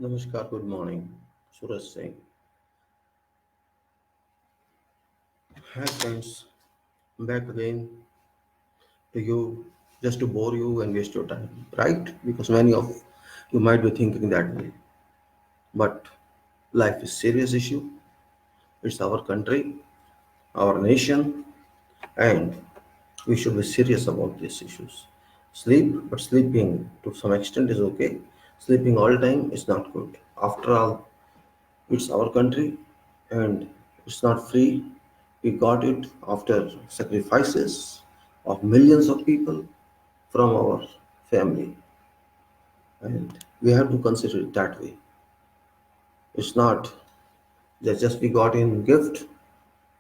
Namaskar, good morning. Suraj Singh. Hi friends, I'm back again to you just to bore you and waste your time, right? Because many of you might be thinking that way. But life is serious issue. It's our country, our nation, and we should be serious about these issues. Sleep, but sleeping to some extent is okay. Sleeping all time is not good. After all, it's our country and it's not free. We got it after sacrifices of millions of people from our family, and we have to consider it that way. It's not that just we got in gift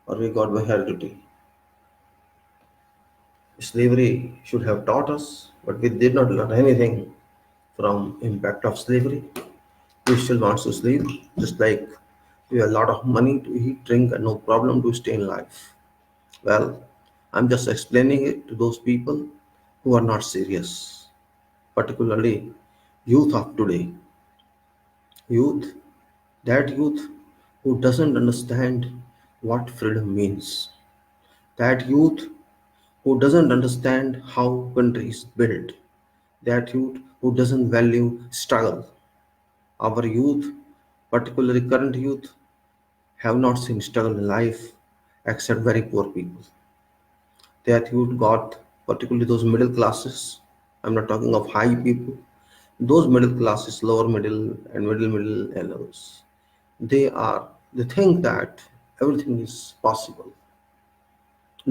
or we got by heredity. Slavery should have taught us, but we did not learn anything from impact of slavery. We still want to sleep, just like we have a lot of money to eat, drink, and no problem to stay in life. Well, I'm just explaining it to those people who are not serious, particularly youth of today. Youth, that youth who doesn't understand what freedom means. That youth who doesn't understand how country is built. That youth who doesn't value struggle. Our youth, particularly current youth, have not seen struggle in life except very poor people. That youth got, particularly those middle classes. I'm not talking of high people. Those middle classes, lower middle and middle and others. They think that everything is possible.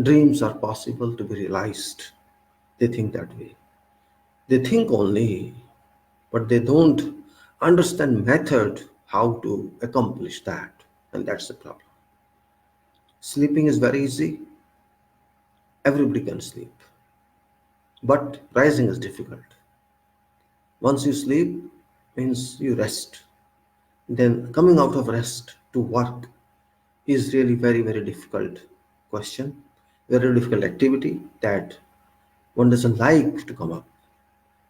Dreams are possible to be realized. They think that way. They think only, but they don't understand method how to accomplish that. And that's the problem. Sleeping is very easy. Everybody can sleep. But rising is difficult. Once you sleep means you rest. Then coming out of rest to work is really very difficult question, very difficult activity that one doesn't like to come up.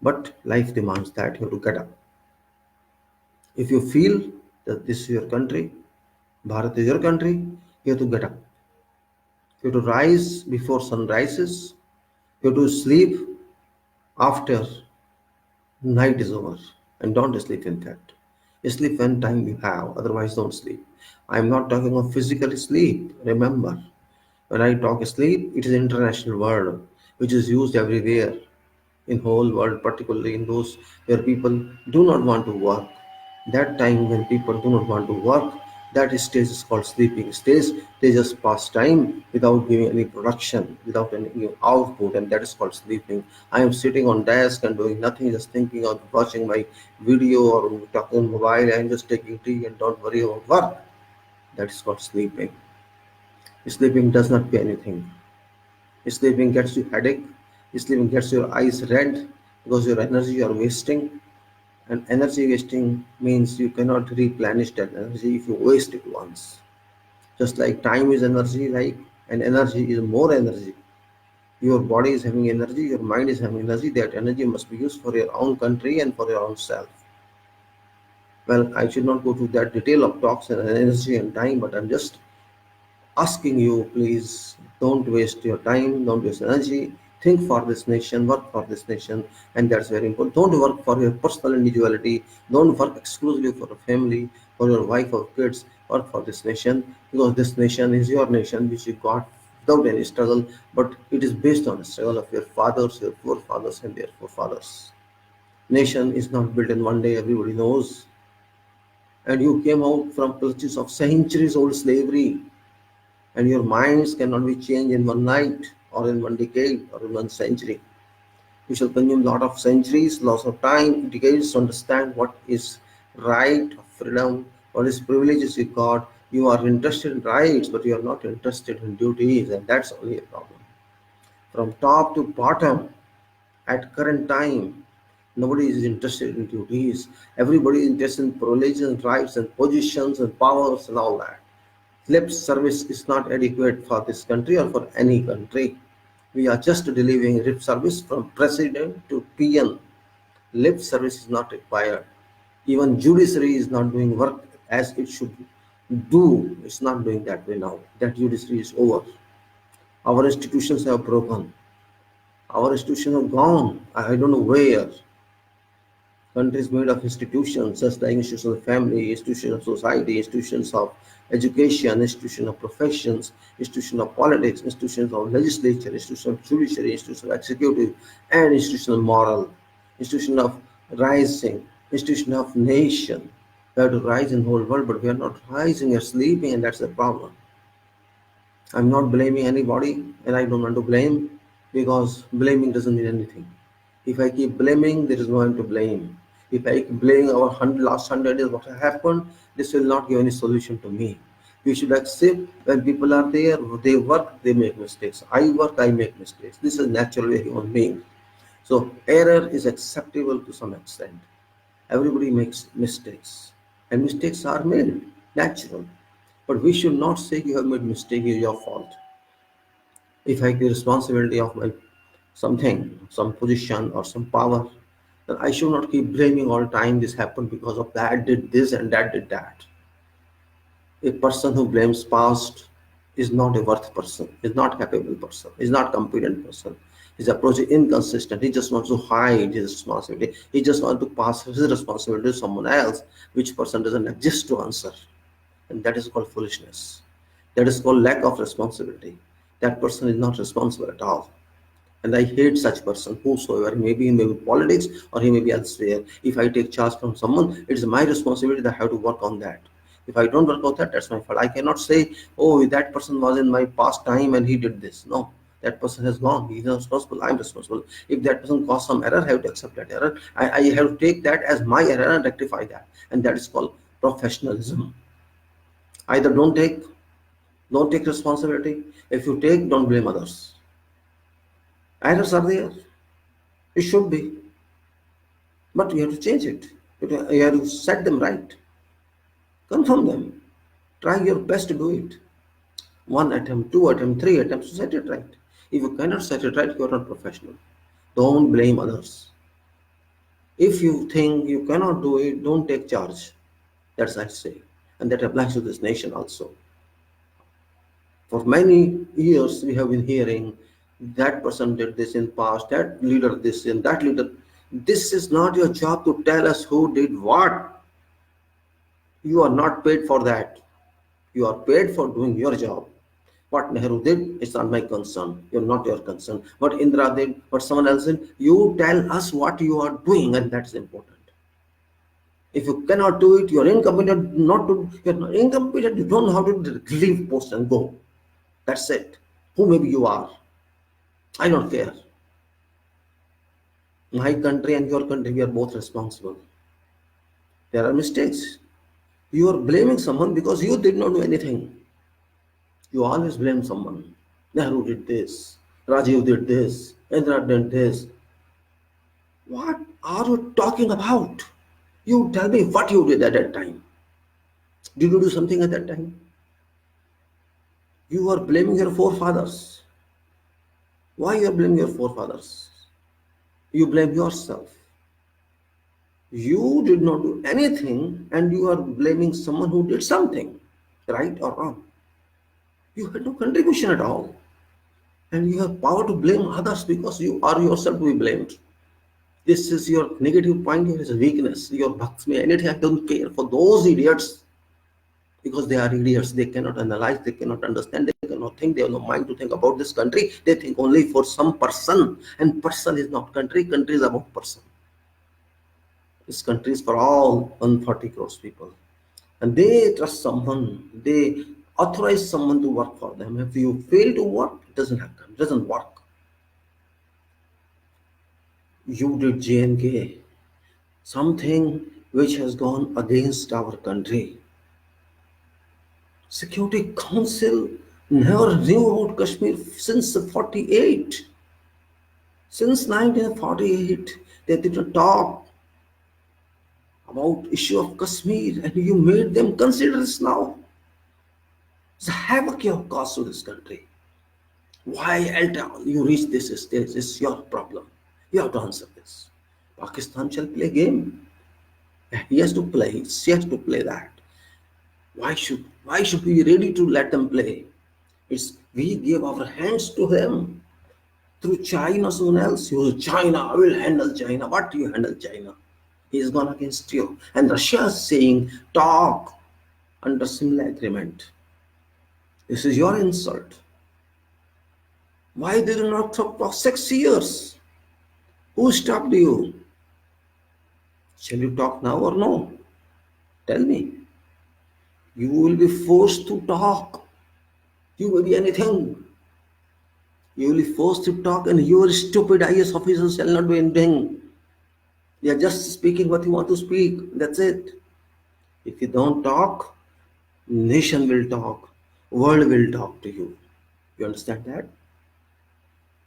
But life demands that you have to get up. If you feel that this is your country, Bharat is your country, you have to get up. You have to rise before sun rises. You have to sleep after night is over, and don't sleep in fact. Sleep when time you have, otherwise don't sleep. I am not talking of physical sleep. Remember, when I talk sleep, it is an international word which is used everywhere in whole world, particularly in those where people do not want to work. That time when people do not want to work, that stage is called sleeping stage. They just pass time without giving any production, without any output, and that is called sleeping. I am sitting on desk and doing nothing, just thinking of watching my video or talking on mobile and just taking tea and don't worry about work. That is called sleeping. Sleeping does not pay anything. Sleeping gets you headache. Sleeping gets your eyes red because your energy you are wasting. And energy wasting means you cannot replenish that energy if you waste it once. Just like time is energy, like and energy is more energy. Your body is having energy, your mind is having energy. That energy must be used for your own country and for your own self. Well, I should not go to that detail of talks and energy and time, but I'm just asking you, please don't waste your time, don't waste energy. Think for this nation, work for this nation, and that's very important. Don't work for your personal individuality. Don't work exclusively for a family, for your wife or kids. Work for this nation because this nation is your nation, which you got without any struggle, but it is based on the struggle of your fathers, your forefathers, and their forefathers. Nation is not built in one day, everybody knows. And you came out from clutches of centuries old slavery, and your minds cannot be changed in one night or in one decade or in one century. You shall consume lot of centuries, lots of time, decades to understand what is right, freedom, what is privileges you got. You are interested in rights, but you are not interested in duties, and that's only a problem. From top to bottom, at current time, nobody is interested in duties. Everybody is interested in privileges, rights, and positions and powers and all that. Lip service is not adequate for this country or for any country. We are just delivering lip service from president to PM. Lip service is not required. Even judiciary is not doing work as it should do. It's not doing that way now. That judiciary is over. Our institutions have broken. Our institutions have gone. I don't know where. Countries made of institutions, just like institutions of family, institutions of society, institutions of education, institutions of professions, institutions of politics, institutions of legislature, institutions of judiciary, institutions of executive, and institutional moral, institution of rising, institution of nation. We have to rise in the whole world, but we are not rising, we are sleeping, and that's the problem. I'm not blaming anybody, and I don't want to blame because blaming doesn't mean anything. If I keep blaming, there is no one to blame. If I keep blaming our last 100 years, what happened, this will not give any solution to me. We should accept when people are there, they work, they make mistakes. I work, I make mistakes. This is naturally a human being. So error is acceptable to some extent. Everybody makes mistakes, and mistakes are made, natural. But we should not say you have made mistake, it's your fault. If I take responsibility of my something, some position or some power, then I should not keep blaming all time this happened because of that did this and that did that. A person who blames past is not a worth person, is not capable person, is not competent person. His approach is inconsistent. He just wants to hide his responsibility. He just wants to pass his responsibility to someone else, which person doesn't exist to answer. And that is called foolishness. That is called lack of responsibility. That person is not responsible at all. And I hate such person, whosoever he may be politics or he may be elsewhere. If I take charge from someone, it is my responsibility that I have to work on that. If I don't work on that, that's my fault. I cannot say, oh, that person was in my past time and he did this. No, that person has gone. He is responsible. I'm responsible. If that person caused some error, I have to accept that error. I have to take that as my error and rectify that. And that is called professionalism. Either don't take responsibility. If you take, don't blame others. Errors are there. It should be. But you have to change it. You have to set them right. Confirm them. Try your best to do it. One attempt, two attempts, three attempts to set it right. If you cannot set it right, you are not professional. Don't blame others. If you think you cannot do it, don't take charge. That's I say. And that applies to this nation also. For many years, we have been hearing that person did this in past, that leader this and that leader. This is not your job to tell us who did what. You are not paid for that. You are paid for doing your job. What Nehru did is not my concern. You're not your concern. What Indira did, what someone else did, you tell us what you are doing, and that's important. If you cannot do it, you're incompetent. You're not incompetent. You don't know how to leave post and go. That's it. Who maybe you are. I don't care. My country and your country, we are both responsible. There are mistakes. You are blaming someone because you did not do anything. You always blame someone. Nehru did this. Rajiv did this. Indira did this. What are you talking about? You tell me what you did at that time. Did you do something at that time? You are blaming your forefathers. Why you are blaming your forefathers? You blame yourself. You did not do anything and you are blaming someone who did something, right or wrong. You had no contribution at all. And you have power to blame others because you are yourself to be blamed. This is your negative point, here is a weakness. Your bhaksmi, anything, I don't care for those idiots because they are idiots. They cannot analyze, they cannot understand, they cannot think, they have no mind to think about this country. They think only for some person, and person is not country, country is about person. This country is for all 140 crores people. And they trust someone, they authorize someone to work for them. If you fail to work, it doesn't happen, it doesn't work. You did J&K, something which has gone against our country. Security Council never knew about Kashmir since 48. Since 1948, they didn't talk about issue of Kashmir, and you made them consider this now. It's a havoc you have caused to this country. Why you reach this stage is your problem. You have to answer this. Pakistan shall play game. He has to play. She has to play that. Why should we be ready to let them play? It's we gave our hands to them through China. Someone else, you China, I will handle China. What do you handle China? He's gone against you. And Russia is saying, talk under similar agreement. This is your insult. Why did you not talk for 6 years? Who stopped you? Shall you talk now or no? Tell me. You will be forced to talk. You may be anything. You will be forced to talk, and your stupid IS officers shall not be anything. They are just speaking what you want to speak. That's it. If you don't talk, nation will talk. World will talk to you. You understand that?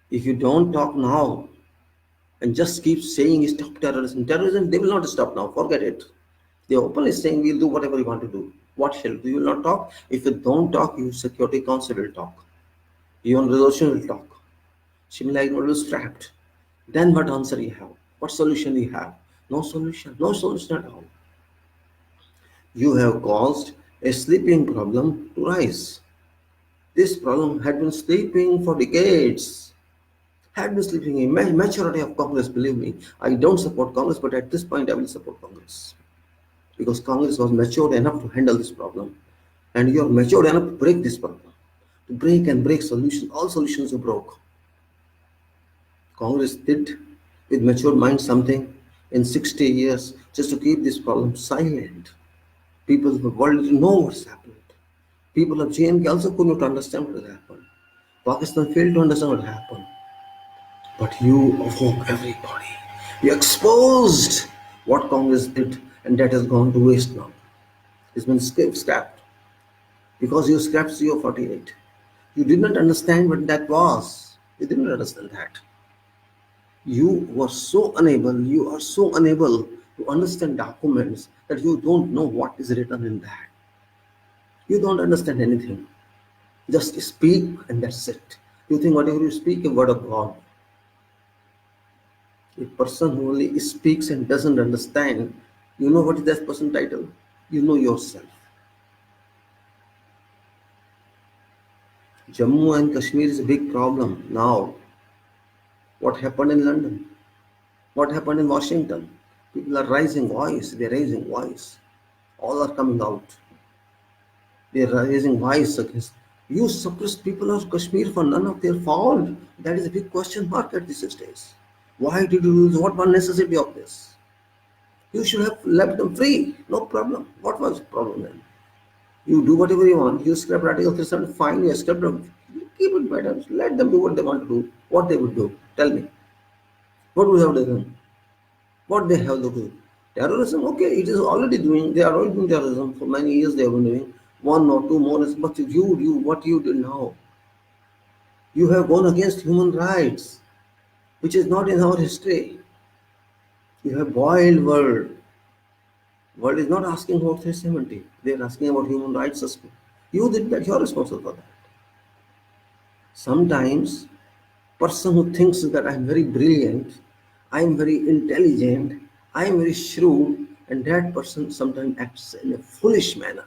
If you don't talk now and just keep saying stop terrorism, they will not stop now. Forget it. They are openly saying we'll do whatever you want to do. What shall you do? You will not talk. If you don't talk, your Security Council will talk. Your resolution will talk. Shimla is not scrapped. Then what answer you have? What solution you have? No solution. No solution at all. You have caused a sleeping problem to rise. This problem had been sleeping for decades. Had been sleeping. A majority of Congress, believe me, I don't support Congress, but at this point I will support Congress. Because Congress was matured enough to handle this problem. And you are matured enough to break this problem. To break and break solutions. All solutions are broke. Congress did with mature mind something in 60 years just to keep this problem silent. People of the world didn't know what's happened. People of JNK also could not understand what had happened. Pakistan failed to understand what happened. But you awoke everybody. You exposed what Congress did, and that has gone to waste now. It's been scrapped because you scrapped CO-48. You did not understand what that was. You did not understand that. You are so unable to understand documents that you don't know what is written in that. You don't understand anything. Just speak and that's it. You think whatever you speak, a word of God. A person who only speaks and doesn't understand, you know what is that person title? You know yourself. Jammu and Kashmir is a big problem now. What happened in London? What happened in Washington? People are raising voice. They're raising voice. All are coming out. They're raising voice against. You suppress people of Kashmir for none of their fault. That is a big question mark at this stage. Why did you lose? What was necessity of this? You should have left them free. No problem. What was the problem then? You do whatever you want. You scrap Article 370, fine. You scrap them. Keep it better. Let them do what they want to do. What they would do. Tell me. What would have done? What they have to do? Terrorism, okay, it is already doing, they are already doing terrorism. For many years they have been doing one or two more, but what you did now, you have gone against human rights, which is not in our history. You have boiled world. World is not asking about 370. They are asking about human rights. You did that, you are responsible for that. Sometimes, person who thinks that I am very brilliant, I am very intelligent, I am very shrewd, and that person sometimes acts in a foolish manner.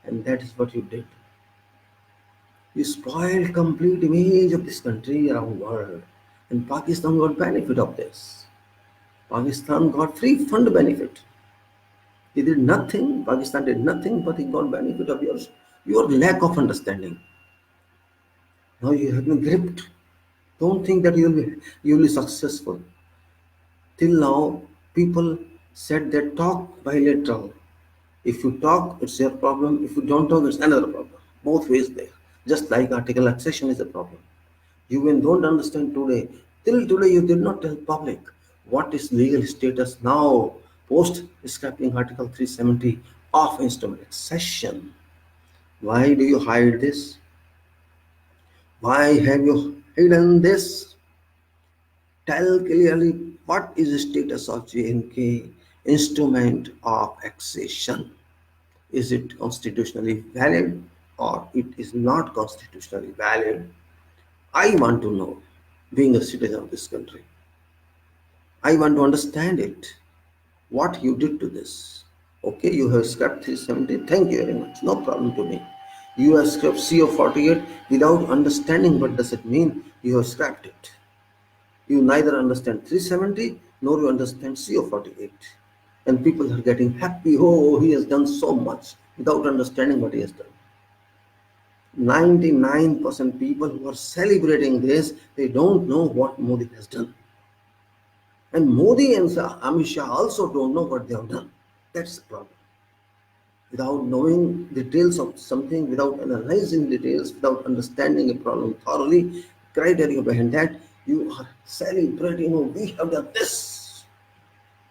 And that is what you did. You spoiled complete image of this country around the world. And Pakistan got benefit of this. Pakistan got free fund benefit. He did nothing, Pakistan did nothing, but he got benefit of your lack of understanding. Now you have been gripped. Don't think that you will be successful. Till now, people said that talk bilateral. If you talk, it's your problem. If you don't talk, it's another problem. Both ways there. Just like article accession is a problem. You when don't understand today, till today you did not tell public what is legal status now post scrapping article 370 of instrument accession. Why do you hide this? Why have you hidden this? Tell clearly what is the status of JNK instrument of accession. Is it constitutionally valid or it is not constitutionally valid? I want to know, being a citizen of this country. I want to understand it. what you did to this. Okay, you have scrapped 370. Thank you very much. No problem to me. You have scrapped CO48 without understanding what does it mean. You have scrapped it. You neither understand 370 nor you understand CO48. And people are getting happy. Oh, he has done so much without understanding what he has done. 99% people who are celebrating this, they don't know what Modi has done. And Modi and Amit Shah also don't know what they have done. That's the problem. Without knowing details of something, without analyzing details, without understanding a problem thoroughly, criteria behind that, you are celebrating, oh, we have done this.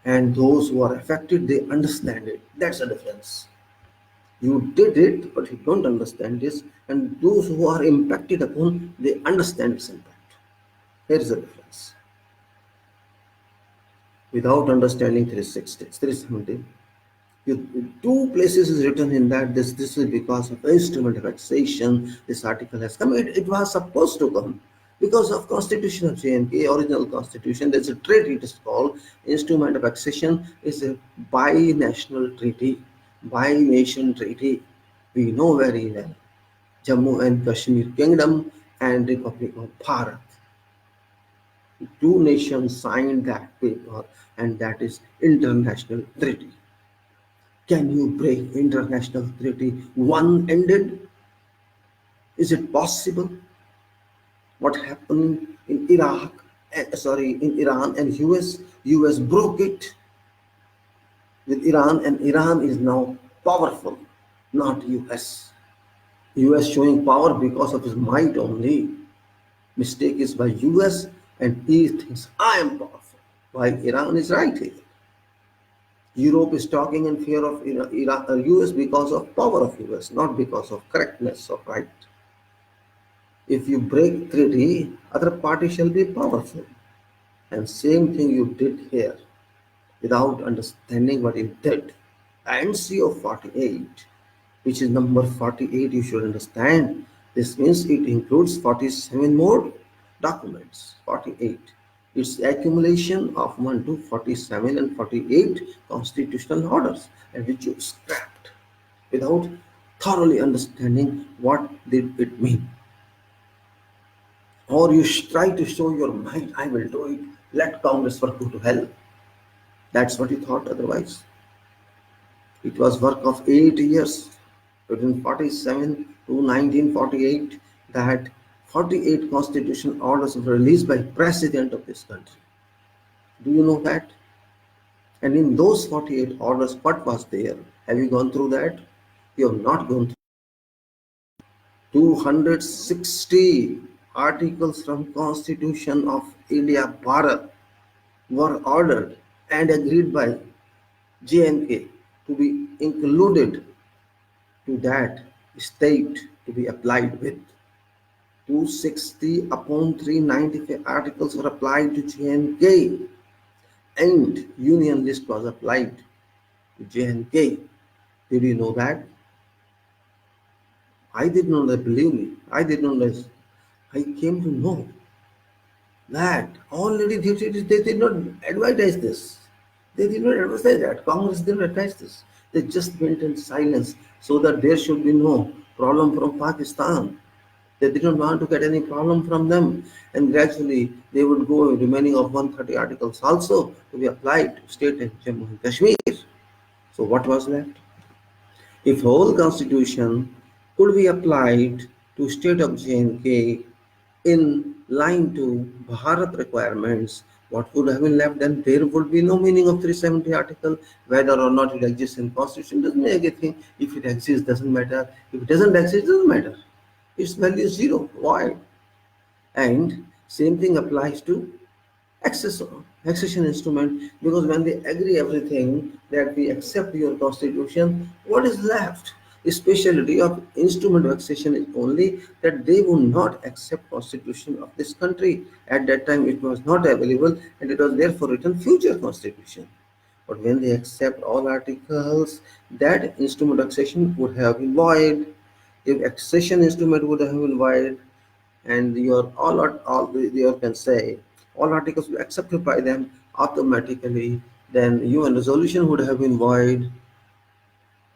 And those who are affected, they understand it. That's the difference. You did it, but you don't understand this. And those who are impacted upon, they understand its impact. Here is the difference. Without understanding 360, 370, two places is written in that this is because of instrument of taxation. This article has come. It was supposed to come because of Constitution of JNK, original Constitution. There's a treaty. It is called Instrument of Accession. Is a bi-national treaty, bi-nation treaty. We know very well. Jammu and Kashmir Kingdom and Republic of Bharat. Two nations signed that paper, and that is international treaty. Can you break international treaty one-ended? Is it possible? What happened in Iraq, in Iran and US? US broke it with Iran, and Iran is now powerful, not US. US showing power because of his might only. Mistake is by US, and he thinks I am powerful, while Iran is right here. Europe is talking in fear of US because of power of US, not because of correctness or right. If you break treaty, other party shall be powerful. And same thing you did here, without understanding what you did. And CO48, which is number 48, you should understand. This means it includes 47 more documents, 48. It's the accumulation of 1 to 47 and 48 constitutional orders, and which you scrapped without thoroughly understanding what did it mean. Or you try to show your mind, I will do it, let Congress work go to hell. That's what you thought otherwise. It was work of 8 years, between 47 to 1948, that 48 constitutional orders were released by President of this country. Do you know that? And in those 48 orders, what was there? Have you gone through that? You have not gone through. 260 articles from Constitution of India, Bharat, were ordered and agreed by JNK to be included to that state to be applied with. 260 upon 395 articles were applied to JNK, and union list was applied to JNK. Did you know that? I did not know, believe me, I did not know. I came to know that already they did not advertise this. They did not advertise that. Congress didn't advertise this. They just went in silence so that there should be no problem from Pakistan. They did not want to get any problem from them, and gradually they would go remaining of 130 articles also to be applied to state and Jammu and Kashmir. So what was left? If whole constitution could be applied to state of JNK in line to Bharat requirements, what would have been left? Then there would be no meaning of 370 article. Whether or not it exists in constitution doesn't make anything. If it exists, doesn't matter. If it doesn't exist, doesn't matter. Its value is zero. Why? And same thing applies to accession instrument, because when they agree everything that we accept your constitution, what is left? The specialty of instrument of accession is only that they would not accept constitution of this country. At that time it was not available, and it was therefore written future constitution. But when they accept all articles, that instrument of accession would have been void. If accession instrument would have been void, and you can say all articles were accepted by them, automatically then UN resolution would have been void.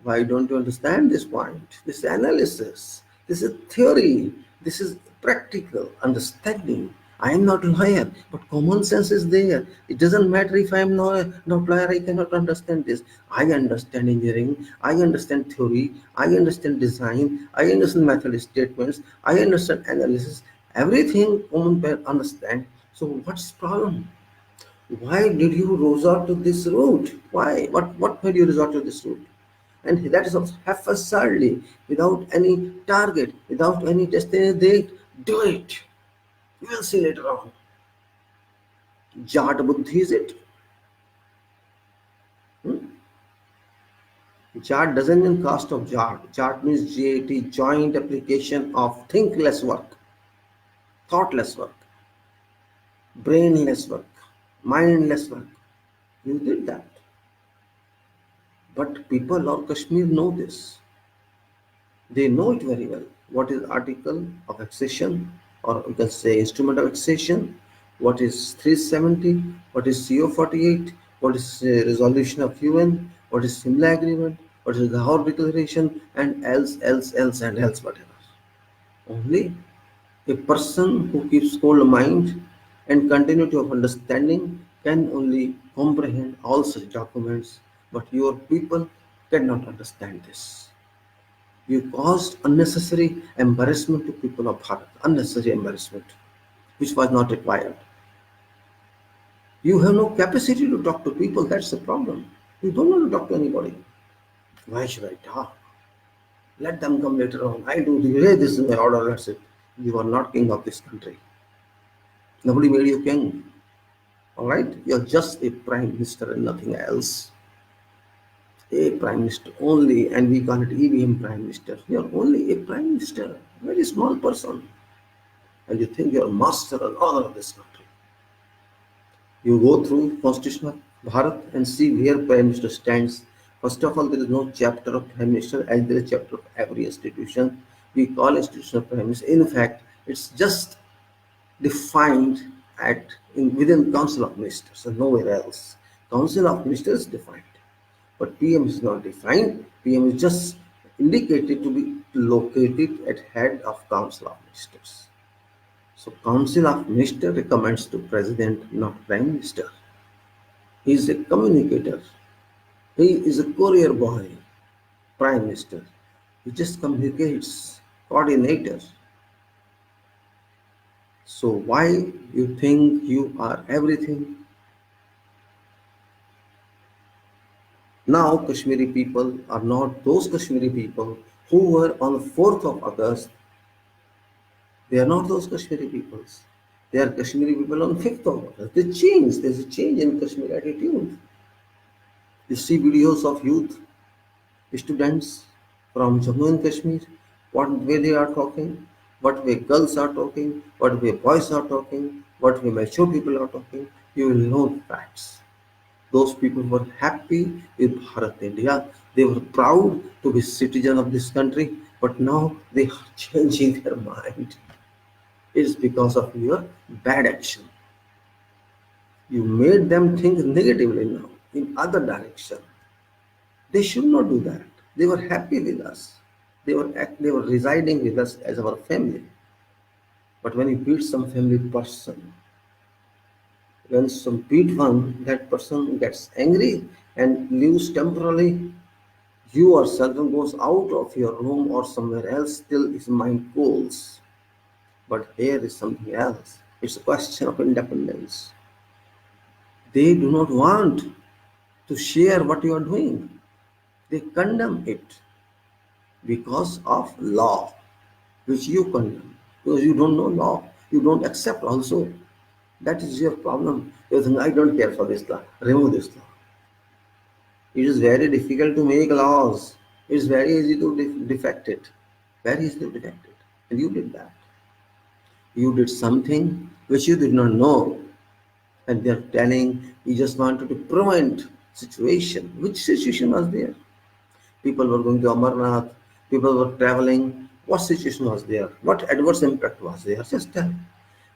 Why don't you understand this point? This analysis, this is theory, this is practical understanding. I am not a lawyer, but common sense is there. It doesn't matter if I am not lawyer, I cannot understand this. I understand engineering, I understand theory, I understand design, I understand method statements, I understand analysis. Everything common man understand. So what's the problem? Why did you resort to this route? Why? What made you resort to this route? And that is haphazardly, without any target, without any destiny date. Do it. You will see later on. Jat buddhi is it? Hmm? Jat doesn't mean cost of Jat. Jat means JAT, joint application of thinkless work, thoughtless work, brainless work, mindless work. You did that. But people of Kashmir know this. They know it very well. What is article of accession, or we can say instrument of accession, what is 370, what is CO48, what is resolution of UN, what is Simla agreement, what is the Lahore declaration, and else, and else, whatever. Only a person who keeps cold mind and continuity of understanding can only comprehend all such documents, but your people cannot understand this. You caused unnecessary embarrassment to people of Bharat, unnecessary embarrassment, which was not required. You have no capacity to talk to people, that's the problem. You don't want to talk to anybody. Why should I talk? Let them come later on. I do this, hey, this is my order, that's it. You are not king of this country. Nobody made you king. Alright? You're just a prime minister and nothing else. A prime minister only, and we call it EVM prime minister. You're only a prime minister, a very small person. And you think you're master and honor of this country. You go through Constitution of Bharat and see where Prime Minister stands. First of all, there is no chapter of Prime Minister as there is a chapter of every institution. We call institution of Prime Minister. In fact, it's just defined within Council of Ministers and nowhere else. Council of Ministers is defined, but PM is not defined. PM is just indicated to be located at head of Council of Ministers. So Council of Ministers recommends to President, not Prime Minister. He is a communicator. He is a courier boy, Prime Minister. He just communicates, coordinator. So why you think you are everything? Now Kashmiri people are not those Kashmiri people who were on the 4th of August. They are not those Kashmiri peoples. They are Kashmiri people on 5th of August. They change. There's a change in Kashmiri attitude. You see videos of youth, students from Jammu and Kashmir, what way they are talking, what way girls are talking, what way boys are talking, what way mature people are talking. You will know the facts. Those people were happy with Bharat India. They were proud to be citizen of this country, but now they are changing their mind. It's because of your bad action. You made them think negatively now, in other direction. They should not do that. They were happy with us. They were residing with us as our family. But when you beat some family person, when some beat one, that person gets angry and leaves temporarily. You or someone goes out of your room or somewhere else, still his mind cools. But here is something else. It's a question of independence. They do not want to share what you are doing. They condemn it because of law, which you condemn. Because you don't know law. You don't accept also. That is your problem. You think, I don't care for this law. Remove this law. It is very difficult to make laws. It is very easy to defect it. Very easy to defect it. And you did that. You did something which you did not know. And they are telling you just wanted to prevent situation. Which situation was there? People were going to Amarnath. People were traveling. What situation was there? What adverse impact was there? Just tell.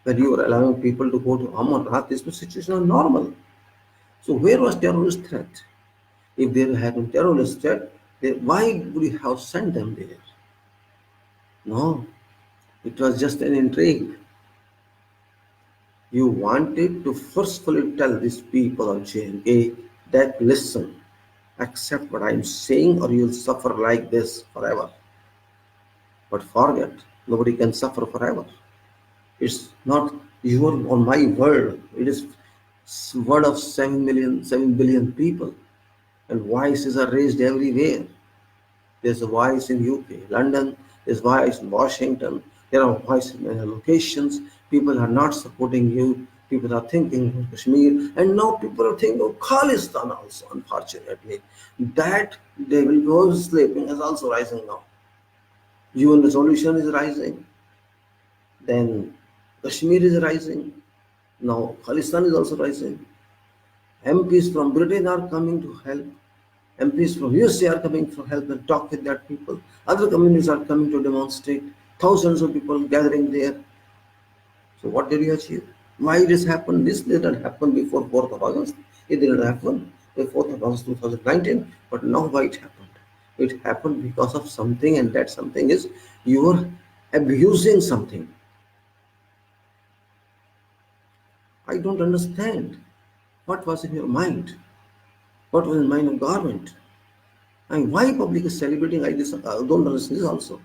When you were allowing people to go to Amarnath, this situation was normal. So where was terrorist threat? If there had been terrorist threat, then why would you have sent them there? No, it was just an intrigue. You wanted to forcefully tell these people of JNK that listen, accept what I'm saying or you'll suffer like this forever. But forget, nobody can suffer forever. It's not your or my word. It is word of 7 billion people. And voices are raised everywhere. There's a voice in UK, London, there's voice in Washington, there are voices in many locations. People are not supporting you. People are thinking of Kashmir, and now people are thinking of Khalistan also, unfortunately. That they will go sleeping is also rising now. UN resolution is rising, then Kashmir is rising, now Khalistan is also rising. MPs from Britain are coming to help. MPs from USA are coming for help and talk with that people. Other communities are coming to demonstrate. Thousands of people gathering there. So what did you achieve? Why this happened? This didn't happen before 4th of August. It didn't happen before 4th of August 2019. But now why it happened? It happened because of something, and that something is you are abusing something. I don't understand. What was in your mind? What was in the mind of government? And why public is celebrating like this? I don't understand this also.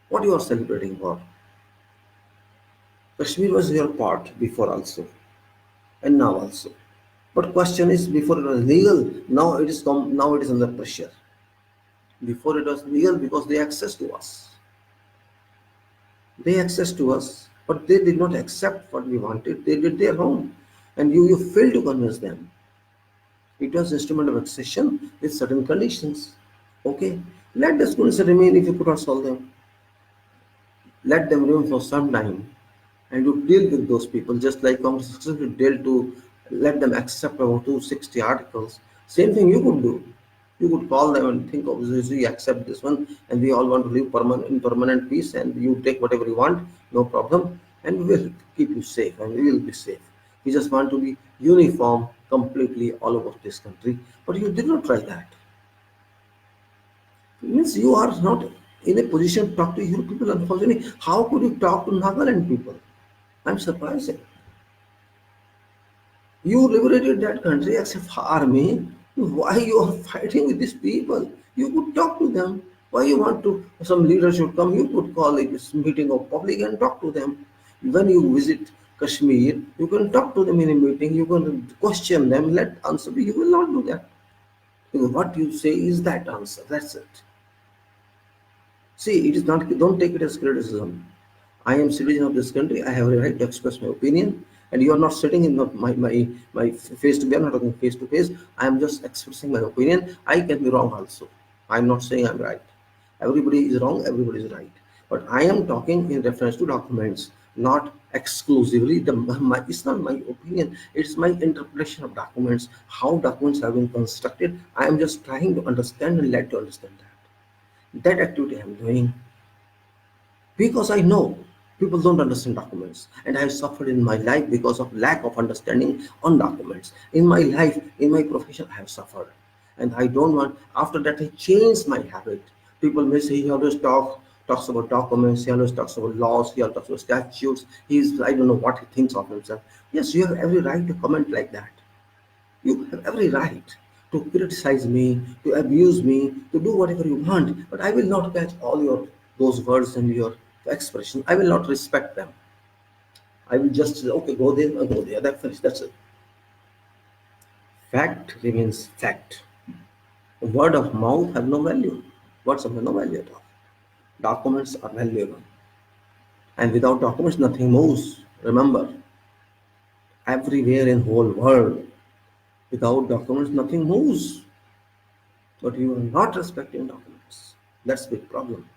What you are celebrating for? Kashmir was your part before also, and now also. But question is, before it was legal, now it is under pressure. Before it was legal because they access to us. They access to us, but they did not accept what we wanted. They did their own, and you failed to convince them. It was instrument of accession with certain conditions. Okay, let the students remain if you could not solve them. Let them remain for some time, and you deal with those people just like Congress successfully dealt to let them accept about 260 articles. Same thing you could do. You could call them and think of this, we accept this one, and we all want to live in permanent peace, and you take whatever you want, no problem, and we will keep you safe, and we will be safe. We just want to be uniform completely all over this country, but you did not try that. It means you are not in a position to talk to your people. Unfortunately, how could you talk to Nagaland people? I'm surprised. You liberated that country except for army. Why you are fighting with these people? You could talk to them. Why you want to some leader should come? You could call a meeting of public and talk to them. When you visit Kashmir, you can talk to them in a meeting. You can question them. Let answer be. You will not do that. Because what you say is that answer. That's it. See, it is not. Don't take it as criticism. I am citizen of this country. I have a right to express my opinion, and you are not sitting in my face to face. We are not talking face to face. I am just expressing my opinion. I can be wrong also. I am not saying I'm right. Everybody is wrong. Everybody is right. But I am talking in reference to documents, not exclusively. It's not my opinion. It's my interpretation of documents. How documents have been constructed. I am just trying to understand and let you understand that. That activity I am doing because I know people don't understand documents, and I have suffered in my life because of lack of understanding on documents. In my life, in my profession, I have suffered, and I don't want. After that, I changed my habit. People may say he always talks about documents. He always talks about laws. He always talks about statutes. He's I don't know what he thinks of himself. Yes, you have every right to comment like that. You have every right to criticize me, to abuse me, to do whatever you want, but I will not catch all your those words and your expression. I will not respect them. I will just say, okay, go there, go there. That's finished. That's it. Fact remains fact. Word of mouth have no value. Words have no value at all. Documents are valuable. And without documents, nothing moves. Remember, everywhere in whole world, without documents, nothing moves. But you are not respecting documents. That's the big problem.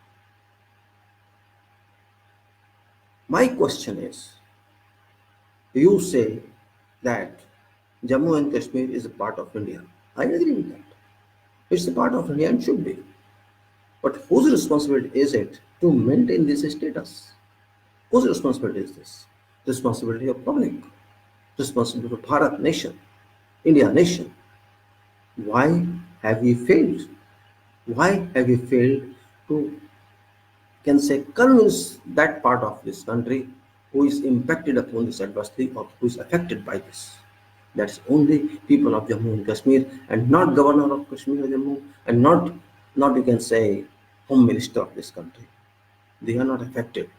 My question is, you say that Jammu and Kashmir is a part of India. I agree with that. It's a part of India and should be. But whose responsibility is it to maintain this status? Whose responsibility is this? Responsibility of public, responsibility of Bharat nation. India nation. Why have we failed? Why have we failed to, can say, convince that part of this country who is impacted upon this adversely or who is affected by this? That's only people of Jammu and Kashmir, and not governor of Kashmir or Jammu, and not you can say home minister of this country. They are not affected.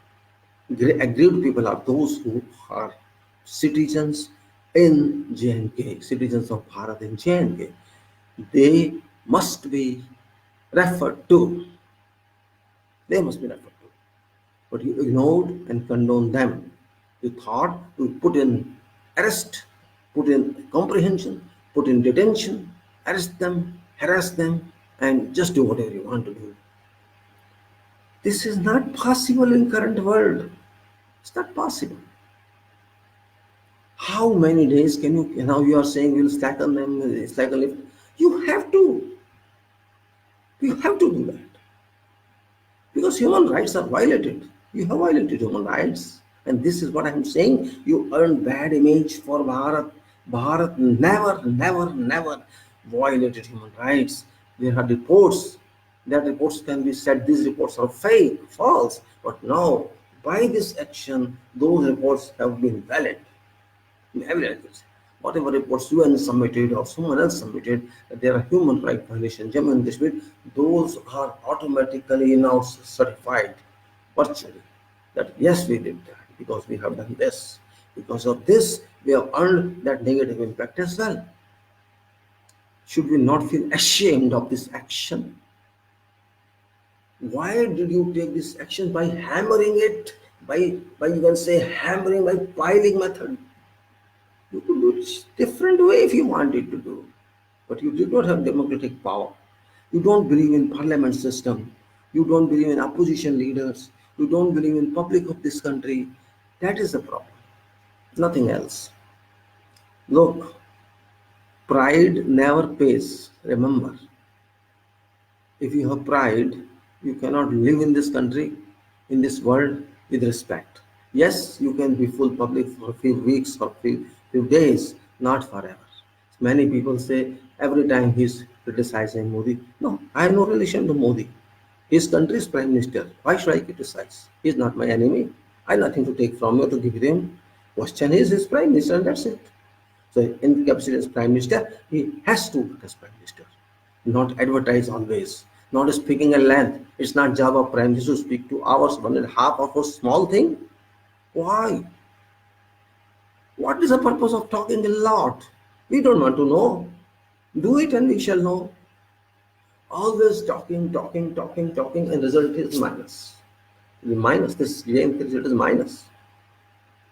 Aggrieved people are those who are citizens in J&K, citizens of Bharat in J&K. They must be referred to. They must be referred to. But you ignored and condoned them. You thought to put in arrest, put in comprehension, put in detention, arrest them, harass them, and just do whatever you want to do. This is not possible in current world. It's not possible. How many days can you, now you are saying you'll slacken them, slacken it. You have to. You have to do that. Because human rights are violated. You have violated human rights. And this is what I'm saying. You earn bad image for Bharat. Bharat never violated human rights. There are reports. That reports can be said these reports are fake, false. But now, by this action, those reports have been valid. In every language. Whatever reports UN submitted or someone else submitted that there are human rights violations, Jammu and Kashmir, those are automatically now certified virtually that yes, we did that because we have done this. Because of this, we have earned that negative impact as well. Should we not feel ashamed of this action? Why did you take this action by hammering it, by you can say hammering by piling method? You could do it different way if you wanted to do. But you did not have democratic power. You don't believe in parliament system. You don't believe in opposition leaders. You don't believe in public of this country. That is the problem. Nothing else. Look, pride never pays. Remember, if you have pride, you cannot live in this country, in this world with respect. Yes, you can be full public for a few weeks or few days, not forever. Many people say every time he's criticizing Modi. No, I have no relation to Modi. His country's prime minister. Why should I criticize? He's not my enemy. I have nothing to take from you to give him. Question is his prime minister, and that's it. So in the capacity as prime minister, he has to work as prime minister, not advertise always, not speaking a length. It's not job of prime minister to speak 2 hours, 1.5 hours for small thing. Why? What is the purpose of talking a lot? We don't want to know. Do it and we shall know. Always talking, and result is minus. The minus, this game result is minus.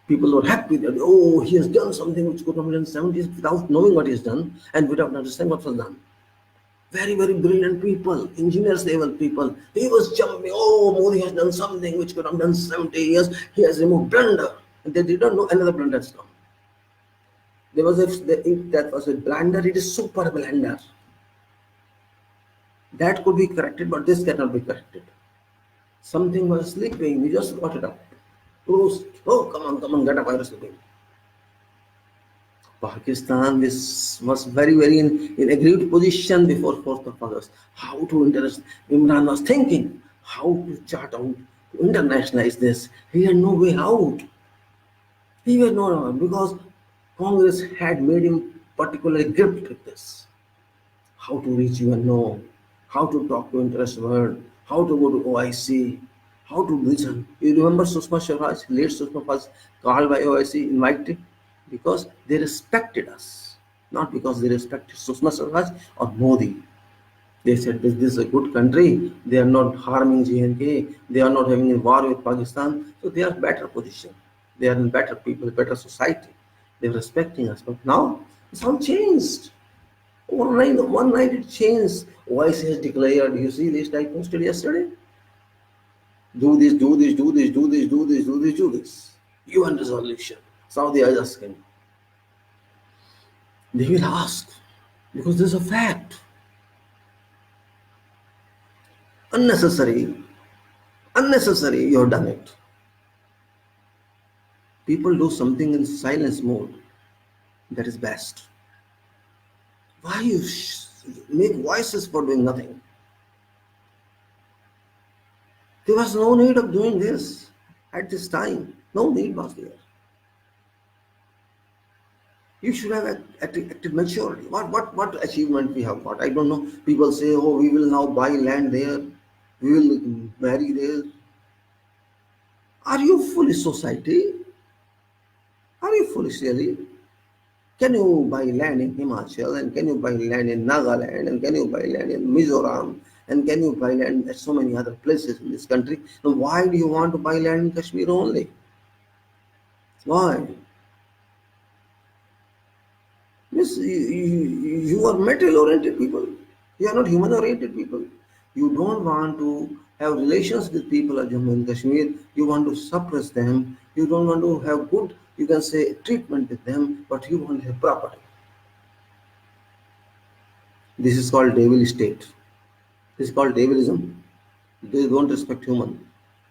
People are happy that, oh, he has done something which could have been done 70s without knowing what he has done and without understanding what was done. Very brilliant people, engineers level people. He was jumping, oh, Modi has done something which could have done 70 years. He has removed blunder. And they did not know another blunder has come. There was if that was a blunder, it is super blunder. That could be corrected, but this cannot be corrected. Something was sleeping, we just got it up. Oh, come on, get up, I was sleeping. Pakistan, this was very in a great position before 4th of August. How to Imran was thinking, how to chart out, to internationalize this. He had no way out. He had no way because Congress had made him particularly gripped with this. How to reach UNO, how to talk to international world, how to go to OIC, how to listen. You remember Sushma Swaraj, late Sushma was called by OIC, invited, because they respected us, not because they respected Sushma Swaraj or Modi. They said this is a good country, they are not harming J&K, they are not having a war with Pakistan, so they are better position. They are in better people, better society. They are respecting us. But now it's all changed. One night it changed. OIC has declared, you see list I posted yesterday? Do this. UN resolution. Saudi is asking. They will ask because this is a fact. Unnecessary, you have done it. People do something in silence mode. That is best. Why you make voices for doing nothing? There was no need of doing this at this time. No need was there. You should have acted maturely. What achievement we have got? I don't know. People say, oh, we will now buy land there. We will marry there. Are you foolish society? Are you foolish really? Can you buy land in Himachal, and can you buy land in Nagaland, and can you buy land in Mizoram, and can you buy land at so many other places in this country? Now, why do you want to buy land in Kashmir only? Why? Miss, you are material oriented people. You are not human oriented people. You don't want to have relations with people of Jammu and Kashmir. You want to suppress them. You don't want to have good, you can say, treatment with them, but you want to have property. This is called devil state. This is called devilism. They don't respect human.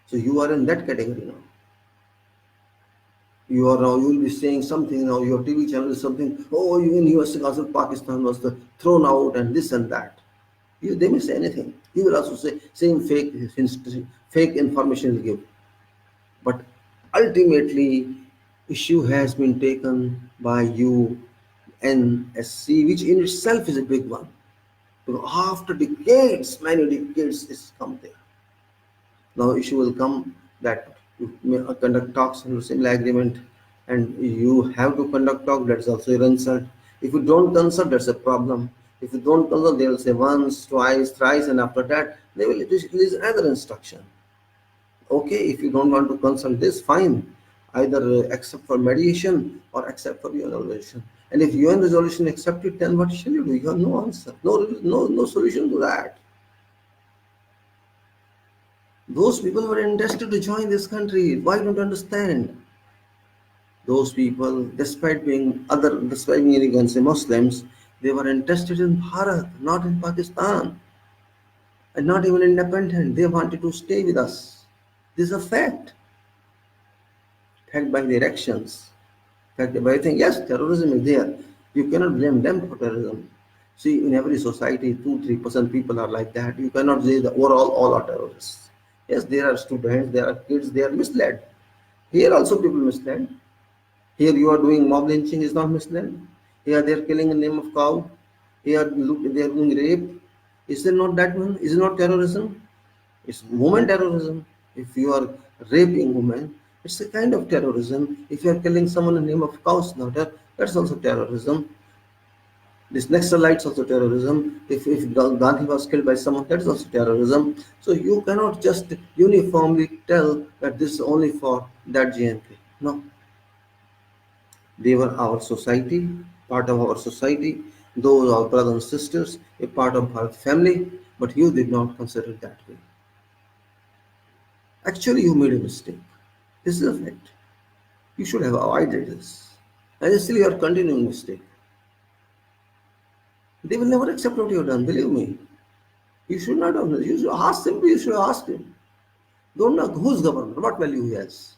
So you are in that category now. You will be saying something now, your TV channel is something, oh, you in US Council, Pakistan was thrown out and this and that. They may say anything. You will also say same fake information will give. But ultimately, issue has been taken by UNSC, which in itself is a big one. Because after decades, many decades, it's come there. Now issue will come that you may conduct talks under similar agreement, and you have to conduct talk. That's also your insult. If you don't consult, that's a problem. If you don't consult, they will say once, twice, thrice, and after that they will release another instruction. Okay, if you don't want to consult this, fine. Either accept for mediation or accept for UN resolution. And if UN resolution accepted, then what shall you do? You have no answer, no solution to that. Those people were interested to join this country. Why don't you understand? Those people, despite being you can say Muslims, they were interested in Bharat, not in Pakistan, and not even independent. They wanted to stay with us. This is a fact. Fact by their actions. Fact by everything. Yes, terrorism is there. You cannot blame them for terrorism. See, in every society, 2-3% people are like that. You cannot say that overall all are terrorists. Yes, there are students, there are kids, they are misled. Here also people misled. Here you are doing mob lynching is not misled. Here they are killing in the name of cow. Here they are doing rape. Is it not that one? Is it not terrorism? It's woman terrorism. If you are raping women, it's a kind of terrorism. If you are killing someone in the name of cow slaughter, that's also terrorism. This Naxalites also terrorism. If Gandhi was killed by someone, that is also terrorism. So you cannot just uniformly tell that this is only for that JNK. No. They were our society, part of our society. Those are brothers and sisters, a part of our family, but you did not consider it that way. Actually, you made a mistake. This is a fact. You should have avoided this. And still you are continuing mistake. They will never accept what you have done, believe me. You should not have. You should ask simply, you should have asked him. Don't know who's governor, what value he has.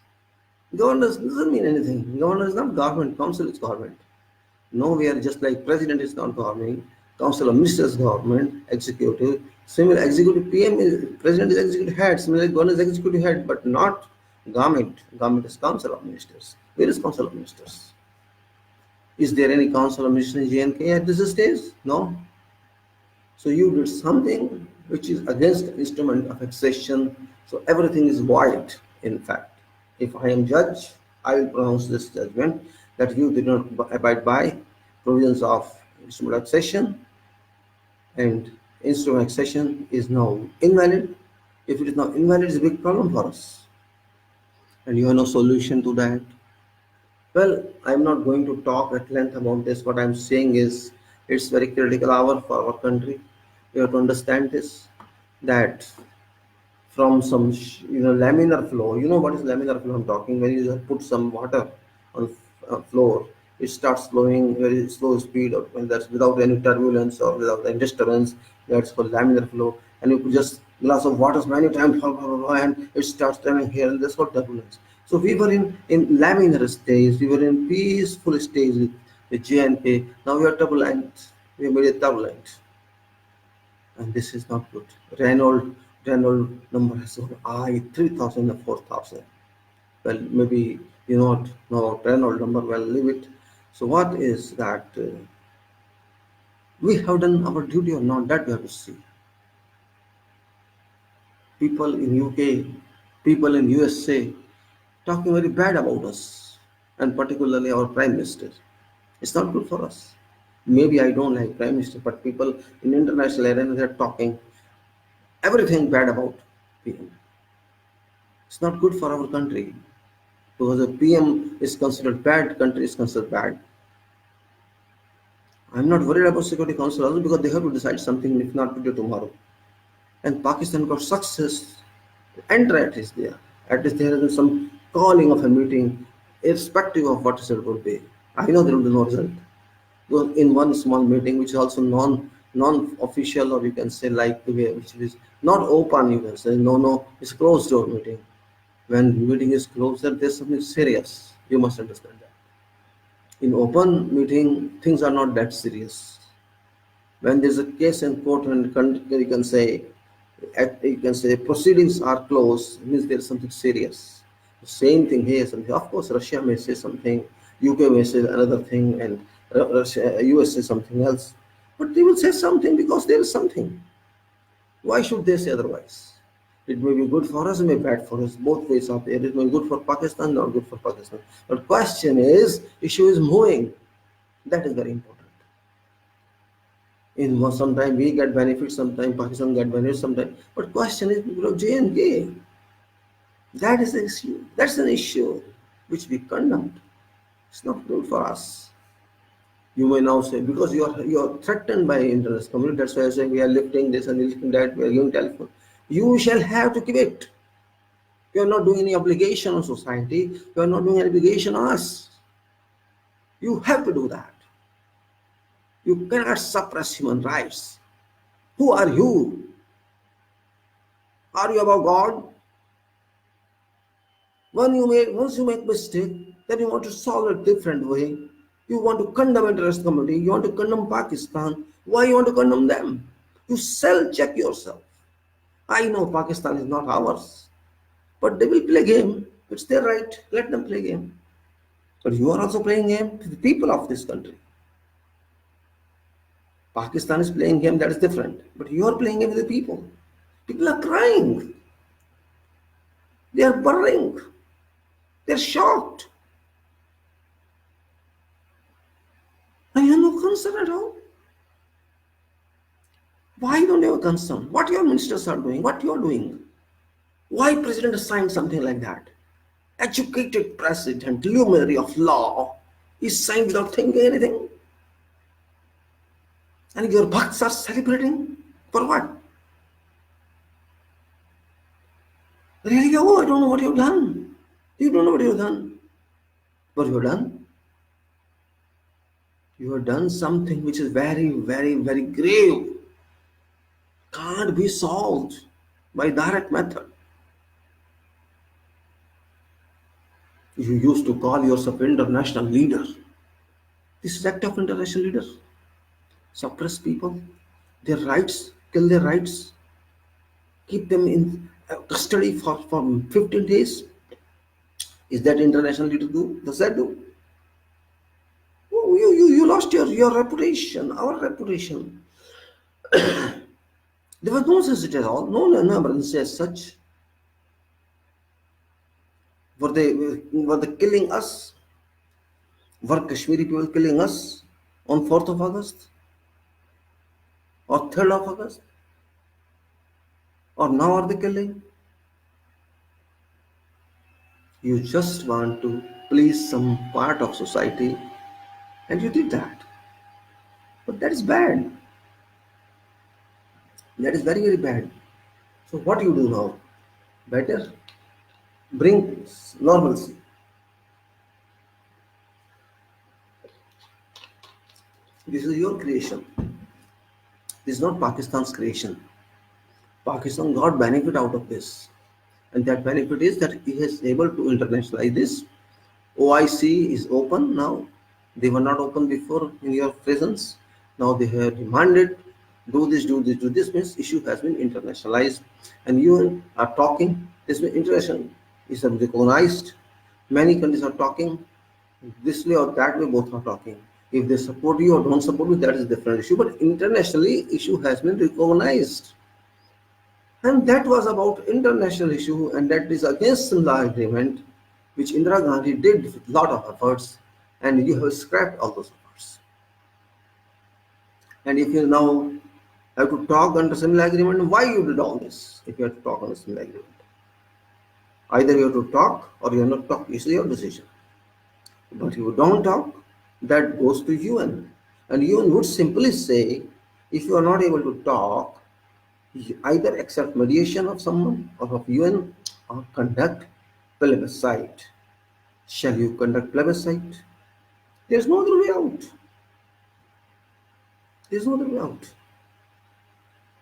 Governor doesn't mean anything. Governor is not government, council is government. Nowhere, just like president is not government, council of ministers government, executive. Similar executive PM is president is executive head, similarly governor is executive head, but not government. Government is council of ministers. Where is council of ministers? Is there any council of ministers in JNK at this stage? No. So you did something which is against the instrument of accession. So everything is void, in fact. If I am judge, I will pronounce this judgment that you did not abide by provisions of instrument of accession, and instrument of accession is now invalid. If it is now invalid, it's a big problem for us. And you have no solution to that. Well, I'm not going to talk at length about this. What I'm saying is it's very critical hour for our country. We have to understand this, that from some laminar flow. You know what is laminar flow I'm talking? When you put some water on floor, it starts flowing very slow speed, or when that's without any turbulence or without any disturbance. That's called laminar flow. And you put just glass of water many times, and it starts turning here, and that's called turbulence. So we were in laminar stage. We were in peaceful stage with JNK. Now we are turbulent. We made it turbulent, and this is not good. Renault number has gone high, 3,000 or 4,000. Well, maybe you not know Renault number. Well, leave it. So what is that? We have done our duty or not? That we have to see. People in UK, people in USA, talking very bad about us, and particularly our Prime Minister. It's not good for us. Maybe I don't like Prime Minister, but people in international arena they're talking everything bad about PM. It's not good for our country because the PM is considered bad, country is considered bad. I'm not worried about Security Council also because they have to decide something if not today, tomorrow. And Pakistan got success. Enter at least there. At least there has been some calling of a meeting, irrespective of what result would be. I know there will be no result. Because in one small meeting, which is also non-official, or you can say like the way which is not open, you can say no, it's closed door meeting. When meeting is closed, there's something serious. You must understand that. In open meeting, things are not that serious. When there's a case in court and you can say proceedings are closed, it means there's something serious. The same thing here. Something. Of course, Russia may say something, UK may say another thing, and Russia, US say something else. But they will say something because there is something. Why should they say otherwise? It may be good for us, it may be bad for us. Both ways are there. It may be good for Pakistan, not good for Pakistan. But question is, issue is moving. That is very important. In sometimes we get benefits, sometimes Pakistan get benefits, sometimes. But question is, J&K. That is the issue. That's an issue which we condemned. It's not good for us. You may now say, because you are threatened by international community, that's why I say we are lifting this and lifting that, we are giving telephone. You shall have to keep it. You are not doing any obligation on society. You are not doing any obligation on us. You have to do that. You cannot suppress human rights. Who are you? Are you above God? Once you make mistake, then you want to solve it different way. You want to condemn international community. You want to condemn Pakistan. Why you want to condemn them? You self-check yourself. I know Pakistan is not ours, but they will play game. It's their right. Let them play game. But you are also playing game with the people of this country. Pakistan is playing game that is different, but you are playing game with the people. People are crying. They are burning. They're shocked. And you have no concern at all. Why don't you have a concern? What your ministers are doing, what you are doing. Why president signed something like that? Educated president, luminary of law, he signed without thinking anything. And your bhakts are celebrating for what? Really? Oh, I don't know what you've done. You don't know what you've done. What you've done? You have done something which is very, very, very grave. Can't be solved by direct method. You used to call yourself international leader. This is act of international leader. Suppress people, their rights, kill their rights, keep them in custody for 15 days. Is that international leader do? Does that do? Oh, you lost your reputation, our reputation. There was no necessity at all, no emergency as such. Were they killing us? Were Kashmiri people killing us on 4th of August? Or 3rd of August? Or now are they killing? You just want to please some part of society and you did that. But that is bad. That is very, very bad. So what you do now? Better bring normalcy. This is your creation. This is not Pakistan's creation. Pakistan got benefit out of this. And that benefit is that he is able to internationalize this. OIC is open now. They were not open before in your presence. Now they have demanded, do this, do this, do this, means issue has been internationalized, and UN are talking. This means international is recognized. Many countries are talking this way or that way, both are talking. If they support you or don't support you, that is a different issue. But internationally, issue has been recognized. And that was about international issue, and that is against Simla Agreement, which Indira Gandhi did with lot of efforts, and you have scrapped all those efforts. And if you now have to talk under Simla Agreement, why you did all this? If you have to talk under Simla Agreement, either you have to talk or you have not talk. It's your decision. But if you don't talk, that goes to UN, and UN would simply say, if you are not able to talk, you either accept mediation of someone or of UN or conduct plebiscite. Shall you conduct plebiscite? There's no other way out. There's no other way out.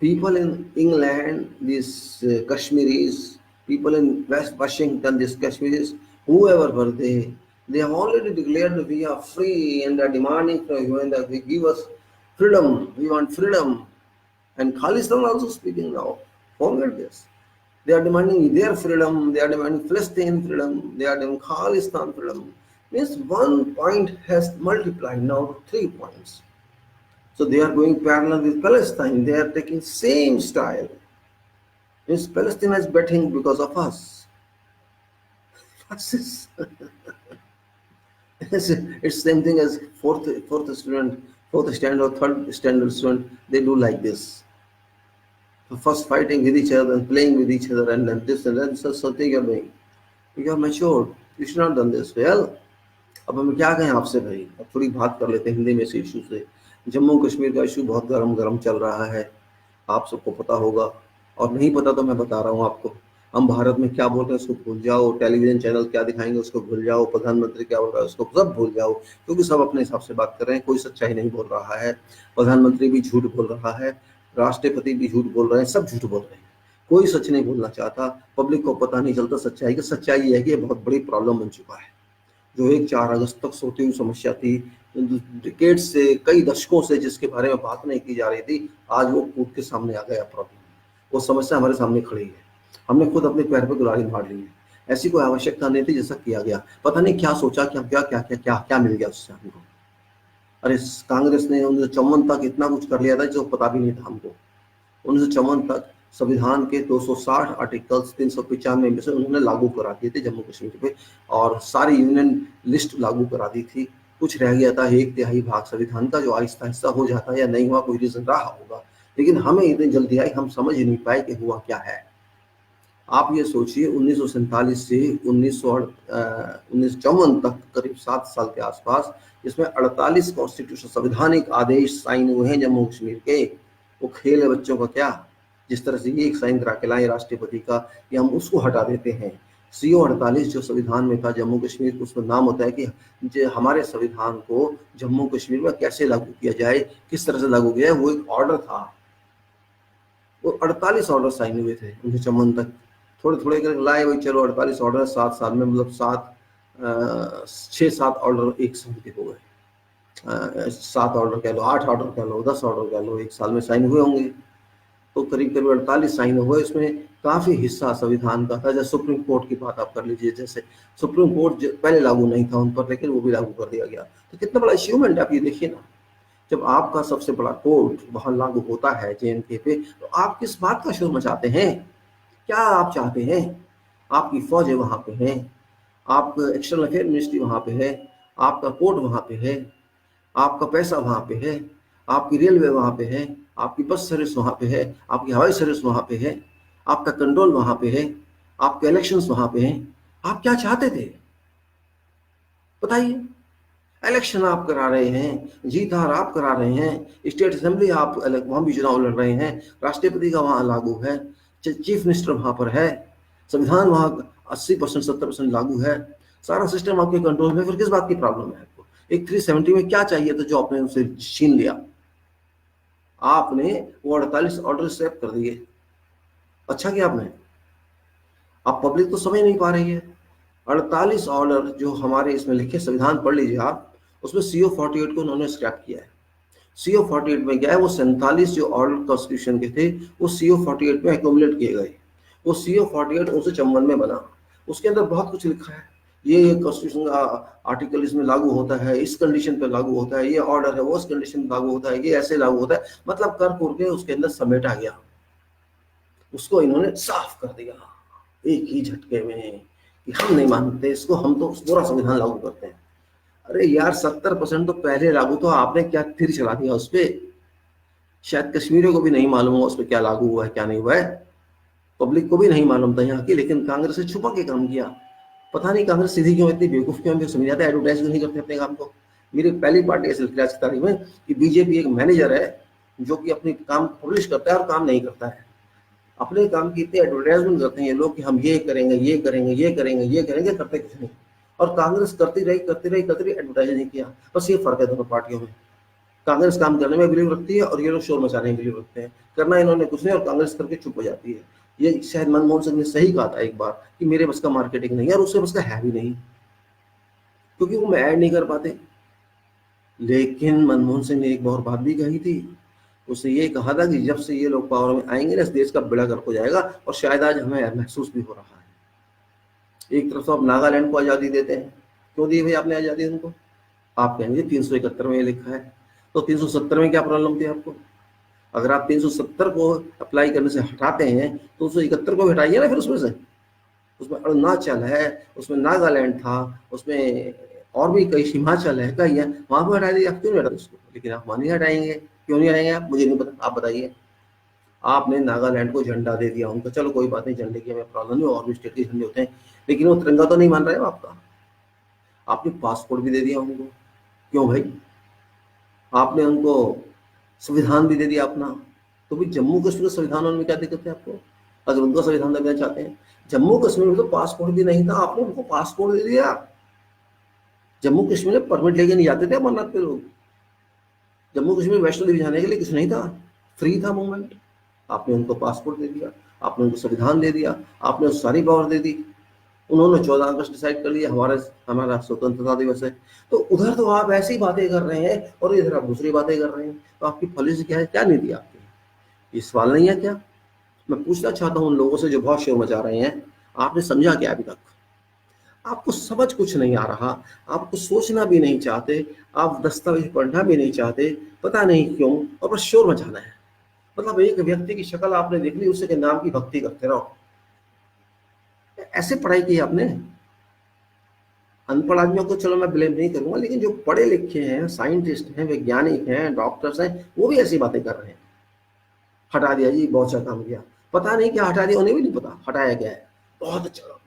People in England, these Kashmiris, people in West Washington, these Kashmiris, whoever were they have already declared that we are free, and are demanding from UN that we give us freedom. We want freedom. And Khalistan also speaking now. Forget this. They are demanding their freedom. They are demanding Palestine freedom. They are demanding Khalistan freedom. Means one point has multiplied now to 3 points. So they are going parallel with Palestine. They are taking same style. Means Palestine is betting because of us. What's this? It's same thing as fourth student, fourth standard, third standard student. They do like this. First fighting with each other and playing with each other, and then this and that. So something you're doing. You are matured. You should not done this. Well, अब हम क्या कहें आपसे भाई, अब थोड़ी बात कर लेते हैं हिंदी में से इशू से। जम्मू कश्मीर का इशू बहुत गरम चल रहा है, आप सबको पता होगा, और नहीं पता तो मैं बता रहा हूँ आपको। हम भारत में क्या बोल रहे हैं उसको भूल जाओ, टेलीविजन चैनल क्या दिखाएंगे उसको भूल जाओ, प्रधानमंत्री क्या बोल रहा है उसको सब भूल जाओ, क्योंकि सब अपने हिसाब से बात कर रहे हैं, कोई सच्चाई नहीं बोल रहा है। प्रधानमंत्री भी झूठ बोल रहा है, राष्ट्रपति भी झूठ बोल रहे हैं, सब झूठ बोल रहे हैं, कोई सच नहीं बोलना चाहता। पब्लिक को पता नहीं चलता सच्चाई की। सच्चाई ये है कि ये बहुत बड़ी प्रॉब्लम बन चुका है। जो एक 4 अगस्त तक सोती हुई समस्या थी, डिकेड से, कई दशकों से जिसके बारे में बात नहीं की जा रही थी, आज वो कूद के सामने आ गया प्रॉब्लम। वो समस्या हमारे सामने खड़ी है, हमने खुद अपने पैर पर कुल्हाड़ी मार ली है। ऐसी कोई आवश्यकता नहीं थी जैसा किया गया। पता नहीं क्या सोचा कि हम क्या मिल गया उससे हमको। अरे कांग्रेस ने 1954 तक इतना कुछ कर लिया था जो पता भी नहीं था हमको। 1954 तक संविधान के 260 आर्टिकल्स 395 में से उन्होंने लागू करा दिए थे जम्मू कश्मीर पे, और सारी यूनियन लिस्ट लागू करा दी थी। कुछ रह गया था 1/3 भाग संविधान का, जो आहिस्ता आहिस्ता हो जाता या नहीं हुआ, कोई रीजन रहा होगा, लेकिन हमें इतनी जल्दी आई, हम समझ नहीं पाए कि हुआ क्या है। आप ये सोचिए 1947 से 1954 तक करीब 7 साल के आसपास, इसमें 48 कॉन्स्टिट्यूशन संवैधानिक आदेश साइन हुए हैं जम्मू कश्मीर के। वो खेल है बच्चों का क्या? जिस तरह से ये एक साइन करा के लाए राष्ट्रपति का कि हम उसको हटा देते हैं। CO 48 जो संविधान में था जम्मू कश्मीर, उसमें नाम होता है कि जो हमारे संविधान को जम्मू कश्मीर में कैसे लागू किया जाए, किस तरह से लागू किया जाए, वो एक ऑर्डर था। वो 48 ऑर्डर साइन हुए थे 1954 तक, थोड़े करके लाए वही। चलो 48 ऑर्डर 7 साल में, मतलब 6-7 ऑर्डर एक साल के हो गए। 7 ऑर्डर कह लो, 8 ऑर्डर कह लो, 10 ऑर्डर कह लो, एक साल में साइन हुए होंगे। तो करीब 48 साइन हुए। इसमें काफी हिस्सा संविधान का था। जैसे सुप्रीम कोर्ट की बात आप कर लीजिए, जैसे सुप्रीम कोर्ट पहले लागू नहीं था उन पर, लेकिन वो भी लागू कर दिया गया। तो कितना बड़ा अचीवमेंट आप ये देखिए ना, जब आपका सबसे बड़ा कोर्ट वहां लागू होता है JNK पे, तो आप किस बात का शोर मचाते हैं? क्या आप चाहते हैं? आपकी फौजें वहां पे हैं, आप एक्सटर्नल अफेयर मिनिस्ट्री वहां पे है, आपका कोर्ट वहां पे है, आपका पैसा वहां पे है, आपकी रेलवे वहां पे है, आपकी बस सर्विस वहां पे है, आपकी हवाई सर्विस वहां पे है, आपका कंट्रोल वहां पे है, आपके इलेक्शंस वहां पे हैं। आप क्या चाहते थे बताइए? इलेक्शन आप करा रहे हैं, जीत हार आप करा रहे हैं, स्टेट असेंबली आप वहां भी चुनाव लड़ रहे हैं, राष्ट्रपति का वहां लागू है, चीफ मिनिस्टर वहां पर है, संविधान वहां 80% 70% लागू है, सारा सिस्टम आपके कंट्रोल में। फिर किस बात की प्रॉब्लम है आपको? एक 370 में क्या चाहिए था जो आपने उनसे छीन लिया? आपने वो 48 ऑर्डर स्क्रैप कर दिए। अच्छा किया आपने। आप पब्लिक तो समझ नहीं पा रही है। 48 ऑर्डर जो हमारे इसमें लिखे, संविधान पढ़ लीजिए आप, उसमें CO 48 को उन्होंने स्क्रैप किया है। CO 48 में क्या है, वो 47 जो ऑर्डर कॉन्स्टिट्यूशन के थे वो CO 48 में एक्यूमुलेट किए गए। वो CO 48 1954 में बना, उसके अंदर बहुत कुछ लिखा है, ये कॉन्स्टिट्यूशन का आर्टिकल इसमें लागू होता है, इस कंडीशन पे लागू होता है, ये ऑर्डर है वो उस कंडीशन पे लागू होता है, ये ऐसे लागू होता है, मतलब कर कुर के उसके अंदर समेटा गया, उसको इन्होंने साफ कर दिया एक ही झटके में कि हम नहीं मानते इसको, हम तो पूरा संविधान लागू करते हैं। अरे यार 70% तो पहले लागू, तो आपने क्या फिर चला दिया उस पर? शायद कश्मीरियों को भी नहीं मालूम हुआ उस पर क्या लागू हुआ है क्या नहीं हुआ है, पब्लिक को भी नहीं मालूम था यहाँ की, लेकिन कांग्रेस ने छुपा के काम किया। पता नहीं कांग्रेस सीधी क्यों, इतनी बेवकूफ क्यों, भी समझ आता है, एडवर्टाइज नहीं करते अपने काम को। मेरी पहली पार्टी ऐसी लिखी आज की तारीख में कि बीजेपी एक मैनेजर है जो कि अपने काम पब्लिश करता है और काम नहीं करता है। अपने काम की इतनी एडवर्टाइजमेंट करते हैं ये लोग कि हम ये करेंगे ये करेंगे ये करेंगे ये करेंगे, करते कुछ नहीं। और कांग्रेस करती रही करती रही करती रही, एडवर्टाइज नहीं किया। बस ये फर्क है दोनों पार्टियों में, कांग्रेस काम करने में बिलीव रखती है और ये लोग शोर मचाने में बिलीव रखते हैं। करना इन्होंने कुछ नहीं और कांग्रेस करके चुप हो जाती है। ये शायद मनमोहन सिंह ने सही कहा था एक बार कि मेरे बस का मार्केटिंग नहीं है, और उसके बस का है भी नहीं, क्योंकि वो ऐड नहीं कर पाते। लेकिन मनमोहन सिंह ने एक और बात भी कही थी, उसने ये कहा था कि जब से ये लोग पावर में आएंगे ना, इस देश का बेड़ा गर्क हो जाएगा, और शायद आज हमें महसूस भी हो रहा है। एक तरफ तो आप नागालैंड को आज़ादी देते हैं, क्यों दी भाई आपने आज़ादी उनको? आप कहेंगे 371 में लिखा है, तो 370 में क्या प्रॉब्लम थी आपको? अगर आप 370 को अप्लाई करने से हटाते हैं तो 271 को हटाइए ना फिर उसमें से। उसमें अरुणाचल है, उसमें नागालैंड था, उसमें और भी कई, हिमाचल है, कई है, वहां पर हटा दिया, आप क्यों नहीं हटा उसको? लेकिन आप वहां नहीं हटाएंगे, क्यों नहीं हटाएंगे आप? मुझे नहीं पता, आप बताइए। आपने नागालैंड को झंडा दे दिया उनको, चलो कोई बात नहीं, झंडे की हमें प्रॉब्लम नहीं, और भी स्टेट के झंडे होते हैं, लेकिन वो तिरंगा तो नहीं मान रहे हो आपका। आपने पासपोर्ट भी दे दिया उनको, क्यों भाई? आपने उनको संविधान भी दे दिया अपना, तो भी जम्मू कश्मीर के संविधान में क्या दिक्कत है आपको? अगर उनका संविधान देना चाहते हैं, जम्मू कश्मीर में तो पासपोर्ट भी नहीं था, आपने उनको पासपोर्ट दे दिया। जम्मू कश्मीर में परमिट लेके नहीं जाते थे अमरनाथ पे लोग, जम्मू कश्मीर वैष्णो देवी जाने के लिए कुछ नहीं था, फ्री था मूवमेंट। आपने उनको पासपोर्ट दे दिया, आपने उनको संविधान दे दिया, आपने सारी पावर दे दी। उन्होंने 14 अगस्त डिसाइड कर लिया हमारा स्वतंत्रता दिवस है, तो उधर तो आप ऐसी बातें कर रहे हैं और इधर आप दूसरी बातें कर रहे हैं, तो आपकी पॉलिसी क्या है? क्या नीति आपकी? ये सवाल नहीं है क्या? मैं पूछना चाहता हूँ उन लोगों से जो बहुत शोर मचा रहे हैं, आपने समझा क्या अभी तक? आपको समझ कुछ नहीं आ रहा, आपको सोचना भी नहीं चाहते, आप दस्तावेज पढ़ना भी नहीं चाहते, पता नहीं क्यों, और बस शोर मचाना है। मतलब एक व्यक्ति की शक्ल आपने देख ली, उसी के नाम की भक्ति करते रहो। ऐसे पढ़ाई की आपने? अनपढ़ आदमियों को चलो मैं ब्लेम नहीं करूंगा, लेकिन जो पढ़े लिखे हैं, साइंटिस्ट हैं, वैज्ञानिक हैं, डॉक्टर्स हैं, वो भी ऐसी बातें कर रहे हैं। हटा दिया जी, बहुत अच्छा काम किया, पता नहीं क्या हटा दिया, उन्हें भी नहीं पता हटाया गया है, बहुत अच्छा।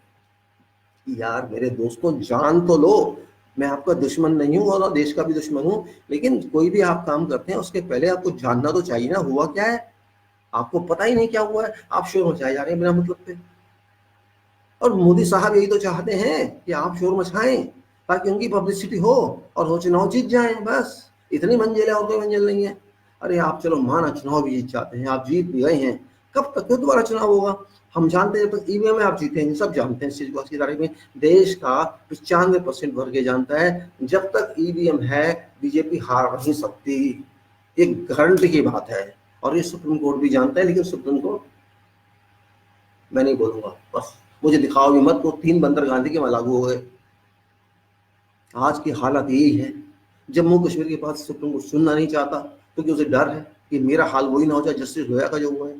यार मेरे दोस्तों, जान तो लो, मैं आपका दुश्मन नहीं हूं और ना देश का भी दुश्मन हूं, लेकिन कोई भी आप काम करते हैं उसके पहले आपको जानना तो चाहिए ना, हुआ क्या है। आपको पता ही नहीं क्या हुआ है, आप शोर मचाए जा रहे हैं बिना मतलब पे। और मोदी साहब यही तो चाहते हैं कि आप शोर मचाएं ताकि उनकी पब्लिसिटी हो और वो चुनाव जीत जाएं, बस इतनी मंजिल है, और कोई मंजिल नहीं है। अरे आप चलो माना चुनाव भी जीत जाते हैं, आप जीत भी गए हैं, कब तक क्यों दोबारा चुनाव होगा? हम जानते हैं जब तक ईवीएम में आप जीतेंगे, सब जानते हैं इस चीज को। आज की तारीख में देश का 95% भर के जानता है, जब तक ईवीएम है बीजेपी हार नहीं सकती, एक गारंटी की बात है। और ये सुप्रीम कोर्ट भी जानता है, लेकिन सुप्रीम कोर्ट, मैं नहीं बोलूंगा, बस मुझे दिखाओ भी मत, को 3 बंदर गांधी के वहां लागू हो गए। आज की हालत यही है। जम्मू कश्मीर के पास सुप्रीम कोर्ट सुनना नहीं चाहता क्योंकि उसे डर है कि मेरा हाल वही ना हो जाए जस्टिस लोया का जो हुआ है।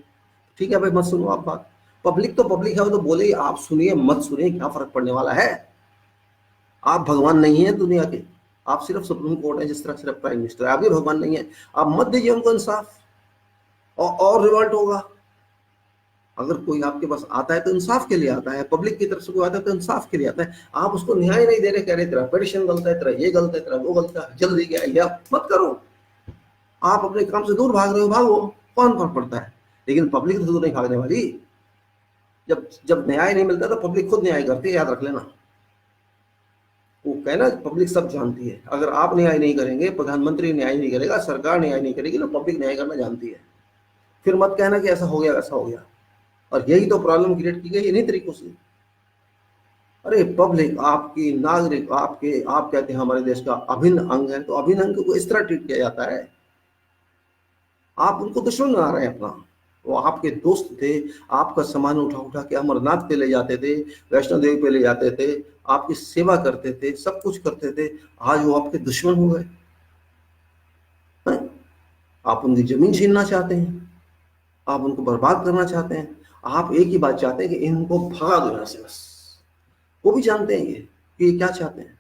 ठीक है भाई, मत सुनो आप बात, पब्लिक तो पब्लिक है, वो तो बोले, आप सुनिए मत सुनिए, क्या फर्क पड़ने वाला है? आप भगवान नहीं है दुनिया के, आप सिर्फ सुप्रीम कोर्ट है, जिस तरह सिर्फ प्राइम मिनिस्टर है, आप भी भगवान नहीं है। आप मत दीजिए उनको इंसाफ, और रिवॉल्ट होगा। अगर कोई आपके पास आता है तो इंसाफ के लिए आता है, पब्लिक की तरफ से कोई आता है तो इंसाफ के लिए आता है। आप उसको न्याय नहीं दे रहे, कह रहे तेरा पिटिशन गलत है, तेरा ये गलत है, तेरा वो गलत है, जल्दी क्या है, मत करो। आप अपने काम से दूर भाग रहे हो, भागो, कौन फर्क पड़ता है। लेकिन पब्लिक तो दूर नहीं भागने वाली। जब जब न्याय नहीं मिलता तो पब्लिक खुद न्याय करती है, याद रख लेना। वो कहना पब्लिक सब जानती है, अगर आप न्याय नहीं करेंगे, प्रधानमंत्री न्याय नहीं करेगा, सरकार न्याय नहीं करेगी, तो पब्लिक न्याय करना जानती है। फिर मत कहना कि ऐसा हो गया वैसा हो गया। और यही तो प्रॉब्लम क्रिएट की गई इन्हीं तरीकों से। अरे पब्लिक आपकी, नागरिक आपके, आप कहते हैं हमारे देश का अभिन्न अंग है, तो अभिन्न अंग को इस तरह ट्रीट किया जाता है। आप उनको दुश्मन बना रहे हैं अपना। वो आपके दोस्त थे, आपका सामान उठा उठा के अमरनाथ पे ले जाते थे, वैष्णो देवी पे ले जाते थे, आपकी सेवा करते थे, सब कुछ करते थे। आज वो आपके दुश्मन हो गए हैं? आप उनकी जमीन छीनना चाहते हैं, आप उनको बर्बाद करना चाहते हैं। आप एक ही बात चाहते हैं कि इनको भगा दो यहाँ से बस। वो भी जानते हैं ये कि ये क्या चाहते हैं।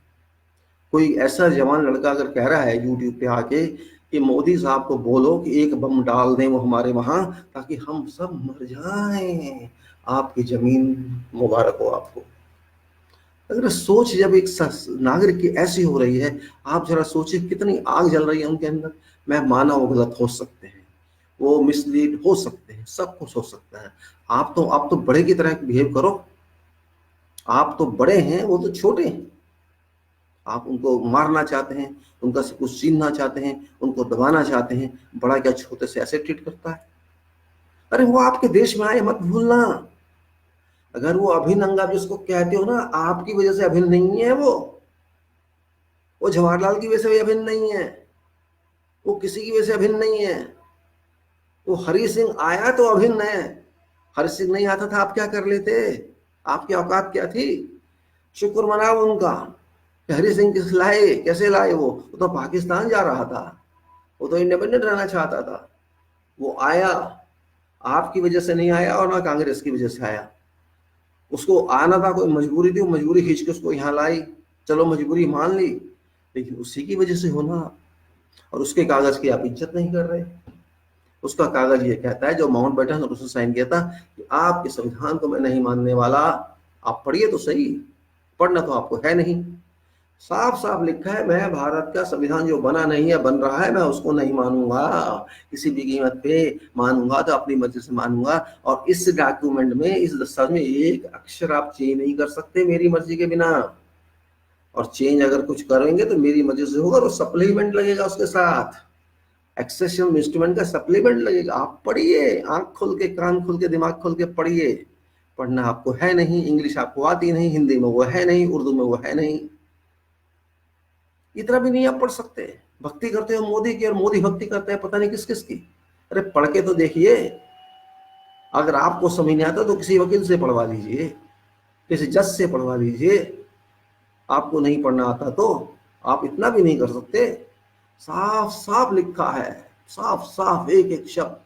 कोई ऐसा जवान लड़का अगर कह रहा है यूट्यूब पे आके कि मोदी साहब को बोलो कि एक बम डाल दें वो हमारे वहां ताकि हम सब मर जाएं, आपकी जमीन मुबारक हो आपको। अगर सोच जब एक नागरिक की ऐसी हो रही है, आप जरा सोचिए कितनी आग जल रही है उनके अंदर। मैं माना वो गलत हो सकते हैं, वो मिसलीड हो सकते हैं, सब कुछ हो सकता है। आप तो बड़े की तरह बिहेव करो। आप तो बड़े हैं, वो तो छोटे हैं। आप उनको मारना चाहते हैं, उनका सब कुछ छीनना चाहते हैं, उनको दबाना चाहते हैं। बड़ा क्या छोटे से ऐसे ट्रीट करता है? अरे वो आपके देश में आए, मत भूलना। अगर वो अभिनंगा आप जिसको कहते हो ना, आपकी वजह से अभिन्न नहीं है वो जवाहरलाल की वजह से भी अभिन्न नहीं है, वो किसी की वजह से अभिन्न नहीं है। वो हरि सिंह आया तो अभिन्न है। हरि सिंह नहीं आता था आप क्या कर लेते? आपकी औकात क्या थी? शुक्र मनाओ उनका। हरि सिंह किस लाए, कैसे लाए? वो तो पाकिस्तान जा रहा था, वो तो इंडिपेंडेंट रहना चाहता था। वो आया, आपकी वजह से नहीं आया और ना कांग्रेस की वजह से आया। उसको आना था, कोई मजबूरी थी, वो मजबूरी खींच के उसको यहाँ लाई। चलो मजबूरी मान ली, लेकिन उसी की वजह से होना। और उसके कागज की आप इज्जत नहीं कर रहे। उसका कागज ये कहता है, जो माउंट बैटन और उसने साइन किया था, कि आपके संविधान को मैं नहीं मानने वाला। आप पढ़िए तो सही, पढ़ना तो आपको है नहीं। साफ साफ लिखा है, मैं भारत का संविधान जो बना नहीं है, बन रहा है, मैं उसको नहीं मानूंगा किसी भी कीमत पे। मानूंगा तो अपनी मर्जी से मानूंगा। और इस डॉक्यूमेंट में, इस दस्तावेज में एक अक्षर आप चेंज नहीं कर सकते मेरी मर्जी के बिना। और चेंज अगर कुछ करेंगे तो मेरी मर्जी से होगा, और सप्लीमेंट लगेगा उसके साथ। एक्सेशन इंस्ट्रूमेंट का सप्लीमेंट लगेगा। आप पढ़िए, आंख खोल के, कान खोल के, दिमाग खोल के पढ़िए। पढ़ना आपको है नहीं, इंग्लिश आपको आती नहीं, हिंदी में वो है नहीं, उर्दू में वो है नहीं, इतना भी नहीं आप पढ़ सकते। भक्ति करते हो मोदी की, और मोदी भक्ति करते हैं पता नहीं किस किस की। अरे पढ़ के तो देखिए। अगर आपको समझ नहीं आता तो किसी वकील से पढ़वा लीजिए, किसी जज से पढ़वा लीजिए। आपको नहीं पढ़ना आता तो आप इतना भी नहीं कर सकते। साफ साफ लिखा है, साफ साफ एक एक शब्द,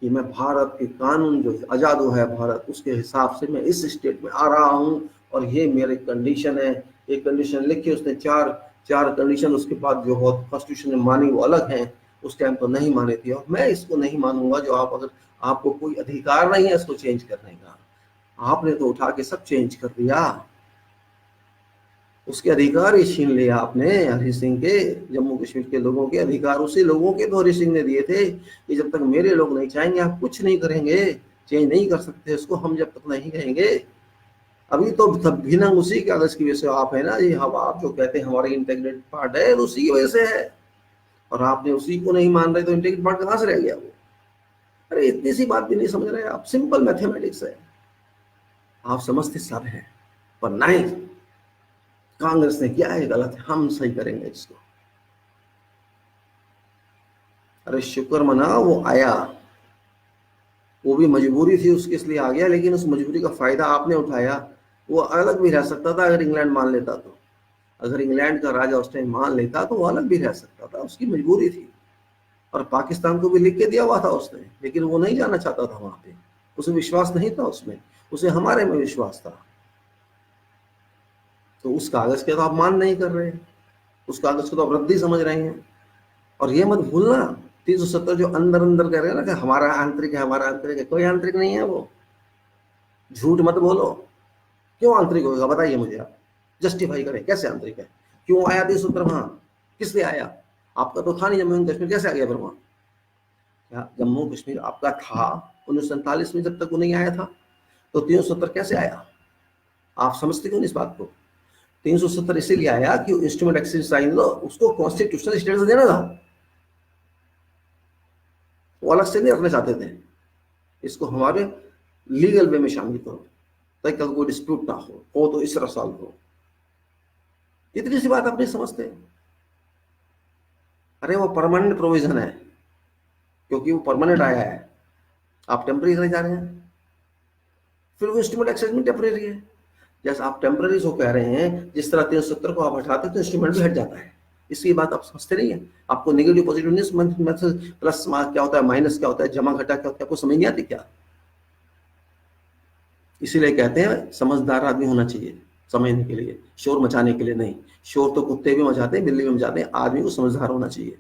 कि मैं भारत के कानून जो आजाद हुआ है भारत, उसके हिसाब से मैं इस स्टेट में आ रहा हूं, और ये मेरे कंडीशन है। एक कंडीशन लिखी उसने, चार चार कंडीशन उसके बाद जो हो कॉन्स्टिट्यूशन ने मानी वो अलग है, उस टाइम तो नहीं मानी थी। और मैं इसको नहीं मानूंगा। जो आप, अगर आपको कोई अधिकार नहीं है इसको चेंज करने का, आपने तो उठा के सब चेंज कर दिया। उसके अधिकार ही छीन लिया आपने, हरि सिंह के। जम्मू कश्मीर के लोगों के अधिकार उसी लोगों के तो हरि सिंह ने दिए थे, कि जब तक मेरे लोग नहीं चाहेंगे आप कुछ नहीं करेंगे, चेंज नहीं कर सकते इसको, हम जब तक नहीं कहेंगे। अभी तो भिनंग उसी कागज की वजह से आप है ना, ये हम आप जो कहते हैं हमारे इंटीग्रेटेड पार्ट है, उसी की वजह से है। और आपने उसी को नहीं मान रहे तो इंटीग्रेटेड पार्ट कहां से रह गया वो? अरे इतनी सी बात भी नहीं समझ रहे आप, सिंपल मैथमेटिक्स है। आप समझते सब है, पर नहीं, कांग्रेस ने किया है गलत, हम सही करेंगे इसको। अरे शुक्र मना वो आया, वो भी मजबूरी थी उसकी इसलिए आ गया, लेकिन उस मजबूरी का फायदा आपने उठाया। वो अलग भी रह सकता था अगर इंग्लैंड मान लेता तो। अगर इंग्लैंड का राजा उस टाइम मान लेता तो वो अलग भी रह सकता था, उसकी मजबूरी थी। और पाकिस्तान को भी लिख के दिया हुआ था उसने, लेकिन वो नहीं जाना चाहता था वहां पे। उसे विश्वास नहीं था उसमें, उसे हमारे में विश्वास था। तो उस कागज के तो आप मान नहीं कर रहे हैं, उस कागज को तो आप रद्दी समझ रहे हैं। और ये मत भूलना, 370 जो अंदर अंदर कह रहे हैं ना कि हमारा आंतरिक है, हमारा आंतरिक है, कोई आंतरिक नहीं है वो। झूठ मत बोलो। क्यों आंतरिक होगा बताइए मुझे आप, जस्टिफाई करें कैसे आंतरिक है। क्यों आया 370 वहां, किस लिए आया? आपका तो था नहीं जम्मू कश्मीर, कैसे आ गया फिर वहां? क्या जम्मू कश्मीर आपका था 1947 में जब तक वो नहीं आया था? तो 370 कैसे आया? आप समझते क्यों इस बात को? 370 इसीलिए आया कि इंस्ट्रूमेंट एक्सचेंज साइन लो, उसको कॉन्स्टिट्यूशनल स्टेटस देना था, वो अलग से नहीं रखना चाहते थे। इसको हमारे लीगल वे में शामिल करो ताकि कल कोई डिस्प्यूट ना हो तो इस तरह सॉल्व हो। इतनी सी बात आप नहीं समझते। अरे वो परमानेंट प्रोविजन है, क्योंकि वो परमानेंट आया है, आप टेम्पररी करने जा रहे हैं, फिर वो इंस्ट्रूमेंट एक्सचेंजमेंट टेम्पररी है। जैसे आप टेम्पररी को कह रहे हैं, जिस तरह 370 को आप हटाते हैं तो इंस्ट्रूमेंट भी हट जाता है। इसकी बात आप समझते नहीं है। आपको नेगेटिव पॉजिटिव नहीं, प्लस क्या होता है, माइनस क्या होता है, जमा घटा क्या होता है, आपको समझ नहीं आती क्या? इसीलिए कहते हैं समझदार आदमी होना चाहिए समझने के लिए, शोर मचाने के लिए नहीं। शोर तो कुत्ते भी मचाते हैं, बिल्ली भी मचाते हैं, आदमी को समझदार होना चाहिए।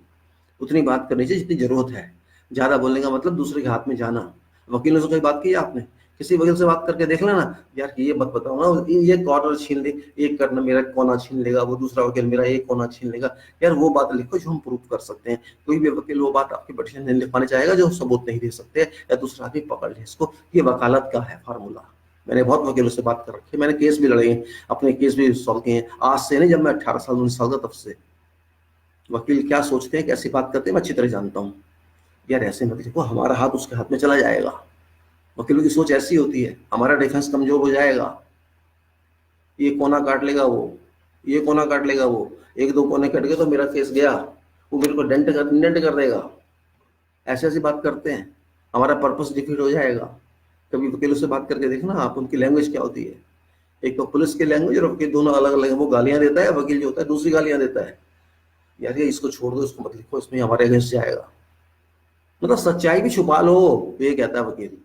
उतनी बात करनी चाहिए जितनी जरूरत है। ज्यादा बोलने का मतलब दूसरे के हाथ में जाना। वकीलों से कोई बात की है आपने? किसी वकील से बात करके देख लेना, यार ये मत बताओ ना, ये कॉर्नर छीन ले, एक करना मेरा कोना छीन लेगा, वो दूसरा वकील मेरा एक कोना छीन लेगा। यार वो बात लिखो जो हम प्रूव कर सकते हैं। कोई भी वकील वो बात आपकी पिटीशन नहीं लिख पाने चाहेगा जो सबूत नहीं दे सकते, या दूसरा आदमी पकड़ ले इसको। ये वकालत का है फार्मूला। मैंने बहुत वकीलों से बात कर रखी है, मैंने केस भी लड़े हैं, अपने केस भी सॉल्व किए हैं। आज से नहीं, जब मैं 18 साल 19 साल का तब से। वकील क्या सोचते हैं, कैसी बात करते हैं, मैं अच्छी तरह जानता हूँ। यार ऐसे मत देखो, हमारा हाथ उसके हाथ में चला जाएगा। वकीलों की सोच ऐसी होती है, हमारा डिफेंस कमजोर हो जाएगा, ये कोना काट लेगा वो, ये कोना काट लेगा वो, एक दो कोने कट गए तो मेरा केस गया, वो मेरे को डेंट कर देगा। ऐसे ऐसी बात करते हैं, हमारा पर्पस डिफीट हो जाएगा। कभी वकीलों से बात करके देखना आप, उनकी लैंग्वेज क्या होती है। एक तो पुलिस की लैंग्वेज और वकील, दोनों अलग अलग है। वो गालियां देता है, वकील जो होता है दूसरी गालियां देता है। यार ये इसको छोड़ दो, इसको मत लिखो, इसमें हमारे अगेंस्ट जाएगा। मतलब सच्चाई भी छुपा लो, ये कहता है वकील।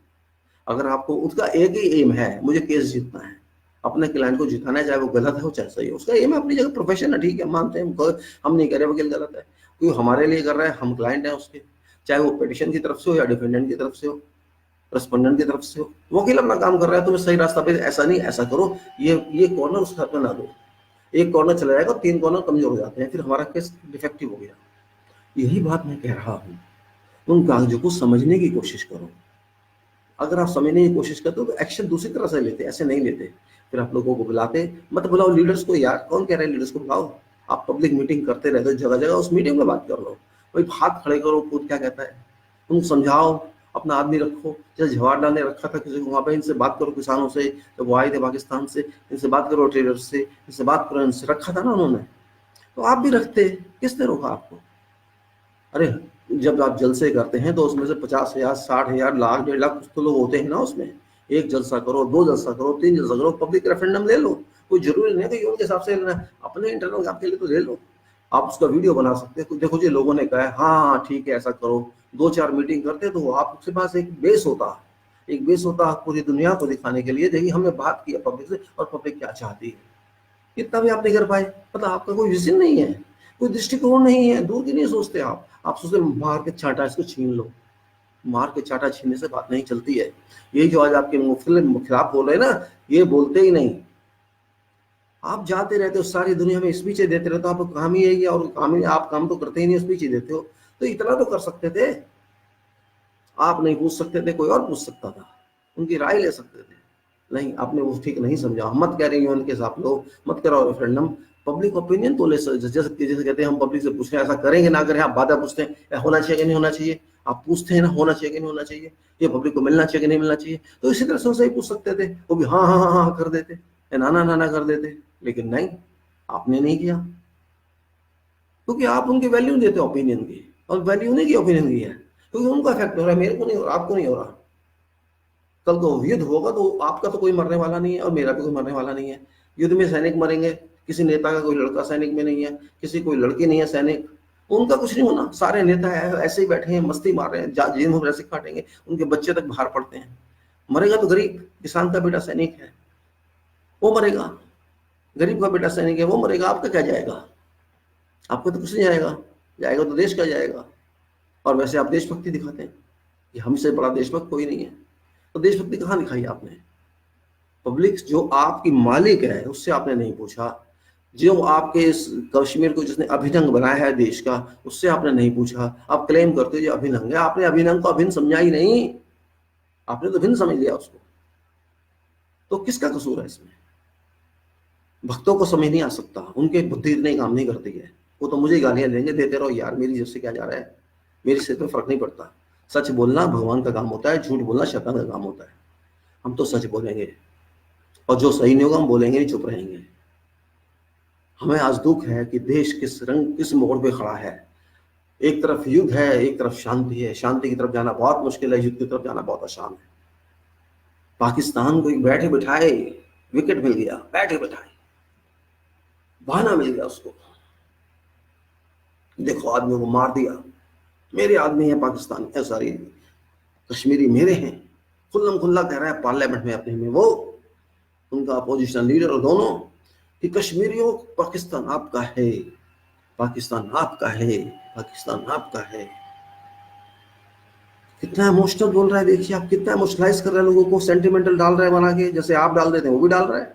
अगर आपको उसका एक ही एम है, मुझे केस जीतना है, अपने क्लाइंट को जिताना है, चाहे वो गलत है हो चाहे सही है, उसका एम है अपनी जगह, प्रोफेशन है, ठीक है, मानते हैं हम नहीं कह रहे वकील गलत है, क्योंकि हमारे लिए कर रहा है, हम क्लाइंट हैं उसके, चाहे वो पिटिशन की तरफ से हो या डिफेंडेंट की तरफ से हो, रेस्पोंडेंट की तरफ से हो। वकील अपना काम कर रहा है, तुम्हें सही रास्ता पे, ऐसा नहीं ऐसा करो, ये कॉर्नर उसके हाथ में ना दो। एक कॉर्नर चला जाएगा, 3 कॉर्नर कमजोर हो जाते हैं, फिर हमारा केस डिफेक्टिव हो गया। यही बात मैं कह रहा हूँ, उन कागजों को समझने की कोशिश करो। अगर आप समझने की कोशिश करते हो तो एक्शन दूसरी तरह से लेते, ऐसे नहीं लेते। फिर आप लोगों को बुलाते, मत बुलाओ लीडर्स को, यार कौन कह रहा है लीडर्स को बुलाओ? आप पब्लिक मीटिंग करते रहते हो जगह जगह, उस मीटिंग में बात कर लो। भाई हाथ खड़े करो, खुद क्या कहता है, तुम समझाओ, अपना आदमी रखो। जैसे जवाहरलाल ने रखा था किसी को वहां पे, इनसे बात करो किसानों से, जब वो आए थे पाकिस्तान से, इनसे बात करो ट्रेडर्स से, इनसे बात करो, इनसे रखा था ना उन्होंने। तो आप भी रखते, किसने रोका आपको? अरे जब आप जलसे करते हैं तो उसमें से 50,000 60,000 लाख 1.5 लाख कुछ तो लोग होते हैं ना उसमें। एक जलसा करो, 2 जलसा करो, 3 जलसा करो, पब्लिक रेफरेंडम ले लो। कोई जरूरी नहीं है कि उनके हिसाब से लेना है, अपने इंटरनल आपके लिए तो ले लो। आप उसका वीडियो बना सकते हैं, देखो जी लोगों ने कहा है, हाँ हाँ ठीक है ऐसा करो। 2-4 मीटिंग करते तो आपके पास एक बेस होता, एक बेस होता पूरी दुनिया को दिखाने के लिए, देखिए हमने बात की पब्लिक से और पब्लिक क्या चाहती है। इतना भी आप नहीं कर पाए, मतलब आपका कोई विजन नहीं है, कोई दृष्टिकोण नहीं है, दूर की नहीं सोचते आप सोचते मार के चाटा इसको छीन लो। मार के चाटा छीनने से बात नहीं चलती है। ये जो आज आपके खिलाफ बोल रहे हैं ना, ये बोलते ही नहीं। आप जाते रहते हो सारी दुनिया में स्पीचें देते रहते हो, आपको काम ही है, और काम ही आप काम तो करते ही नहीं, स्पीच ही देते हो। तो इतना तो कर सकते थे, आप नहीं पूछ सकते थे, कोई और पूछ सकता था, उनकी राय ले सकते थे। नहीं, आपने वो ठीक नहीं समझा। हम मत कह रहे हैं के साथ लो, मत कराओ रेफरेंडम, पब्लिक ओपिनियन तो ले जैसे कहते हैं हम पब्लिक से पूछ रहे हैं, ऐसा करेंगे ना करें, आप बाधा पूछते हैं होना चाहिए कि नहीं होना चाहिए, आप पूछते हैं ना होना चाहिए कि नहीं होना चाहिए, ये पब्लिक को मिलना चाहिए कि नहीं मिलना चाहिए। तो इसी तरह से उनसे ही पूछ सकते थे, वो भी हाँ हाँ हाँ हाँ कर देते, ना ना ना ना कर देते। लेकिन नहीं, आपने नहीं किया, क्योंकि आप उनकी वैल्यू देते ओपिनियन की, और वैल्यू नहीं की ओपिनियन की है, क्योंकि उनका इफेक्ट हो रहा है, मेरे को नहीं हो रहा, आपको नहीं हो रहा। कल को युद्ध होगा तो आपका तो कोई मरने वाला नहीं है और मेरा भी कोई मरने वाला नहीं है। युद्ध में सैनिक मरेंगे, किसी नेता का कोई लड़का सैनिक में नहीं है, किसी कोई लड़की नहीं है सैनिक, उनका कुछ नहीं होना। सारे नेता ऐसे ही बैठे हैं, मस्ती मार रहे हैं, जेल में ऐसे काटेंगे, उनके बच्चे तक बाहर पड़ते हैं। मरेगा तो गरीब, किसान का बेटा सैनिक है वो मरेगा, गरीब का बेटा सैनिक है वो मरेगा, आपका क्या जाएगा? आपको तो कुछ नहीं जाएगा, जाएगा तो देश का जाएगा। और वैसे आप देशभक्ति दिखाते हैं कि हमसे बड़ा देशभक्त कोई नहीं है, तो देशभक्ति कहाँ दिखाई आपने? पब्लिक जो आपकी मालिक है उससे आपने नहीं पूछा, जो आपके इस कश्मीर को जिसने अभिनंग बनाया है देश का, उससे आपने नहीं पूछा। आप क्लेम करते हो जो अभिनंग है, आपने अभिनंग को अभिन्न समझा ही नहीं, आपने तो भिन्न समझ लिया उसको। तो किसका कसूर है इसमें? भक्तों को समझ नहीं आ सकता, उनके बुद्धि इतनी काम नहीं करती है, वो तो मुझे गालियां देंगे, देते रहो यार, मेरी जेब से क्या जा रहा है, मेरी से तो फर्क नहीं पड़ता। सच बोलना भगवान का काम होता है, झूठ बोलना शैतान का काम होता है। हम तो सच बोलेंगे, और जो सही नहीं होगा हम बोलेंगे नहीं, चुप रहेंगे। हमें आज दुख है कि देश किस मोड़ पे खड़ा है। एक तरफ युद्ध है, एक तरफ शांति है। शांति की तरफ जाना बहुत मुश्किल है, युद्ध की तरफ जाना बहुत आसान है। पाकिस्तान को एक बैठे बिठाए विकेट मिल गया, बैठे बिठाए बहाना मिल गया उसको, देखो आदमी को मार दिया, मेरे आदमी है पाकिस्तान, सॉरी कश्मीरी मेरे हैं, खुल्लम खुल्ला कह रहा है पार्लियामेंट में अपने में वो, उनका अपोजिशन लीडर और दोनों, कि कश्मीरियों पाकिस्तान आपका है, पाकिस्तान आपका है, पाकिस्तान आपका है। कितना इमोशनल बोल रहा है, देखिए आप, कितना इमोशनलाइज कर रहे हैं लोगों को, सेंटिमेंटल डाल रहा है बना के, जैसे आप डाल देते हैं वो भी डाल रहा है।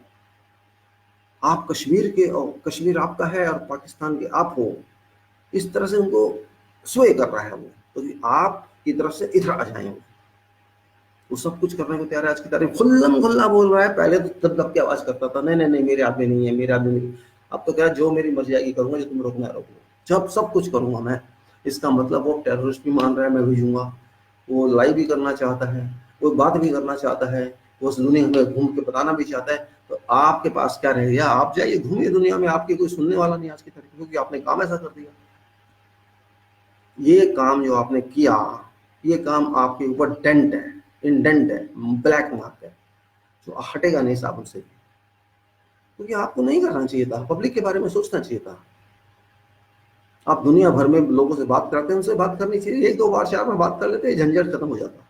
आप कश्मीर के और कश्मीर आपका है और पाकिस्तान के आप हो, इस तरह से उनको स्वे कर रहा है वो, तो आपकी तरफ से इधर आ जाए वो सब कुछ करने को तैयार है। आज की तारीख खुल्लम खुल्ला बोल रहा है, पहले तो दब के आवाज करता था, नहीं नहीं नहीं मेरे आदमी नहीं है, मेरे आदमी नहीं। अब तो कह रहा है जो मेरी मर्जी आएगी करूंगा, जो तुम रोकना है रोक लो, जब सब कुछ करूंगा मैं। इसका मतलब वो टेररिस्ट भी मान रहा है मैं भेजूंगा, वो लाइव भी करना चाहता है, वो बात भी करना चाहता है, वो उस दुनिया में घूम के बताना भी चाहता है। तो आपके पास क्या रह गया, आप जाइए घूमिए दुनिया में, आपके कोई सुनने वाला नहीं आज की तारीख, क्योंकि आपने काम ऐसा कर दिया। ये काम जो आपने किया, ये काम आपके ऊपर डेंट है, इंडेंट है, ब्लैक मार्क है, जो हटेगा नहीं साबुन से, क्योंकि आपको नहीं करना चाहिए था, पब्लिक के बारे में सोचना चाहिए था। आप दुनिया भर में लोगों से बात करते हैं, उनसे बात करनी चाहिए, एक दो बार चार बार बात कर लेते, झंझट खत्म हो जाता।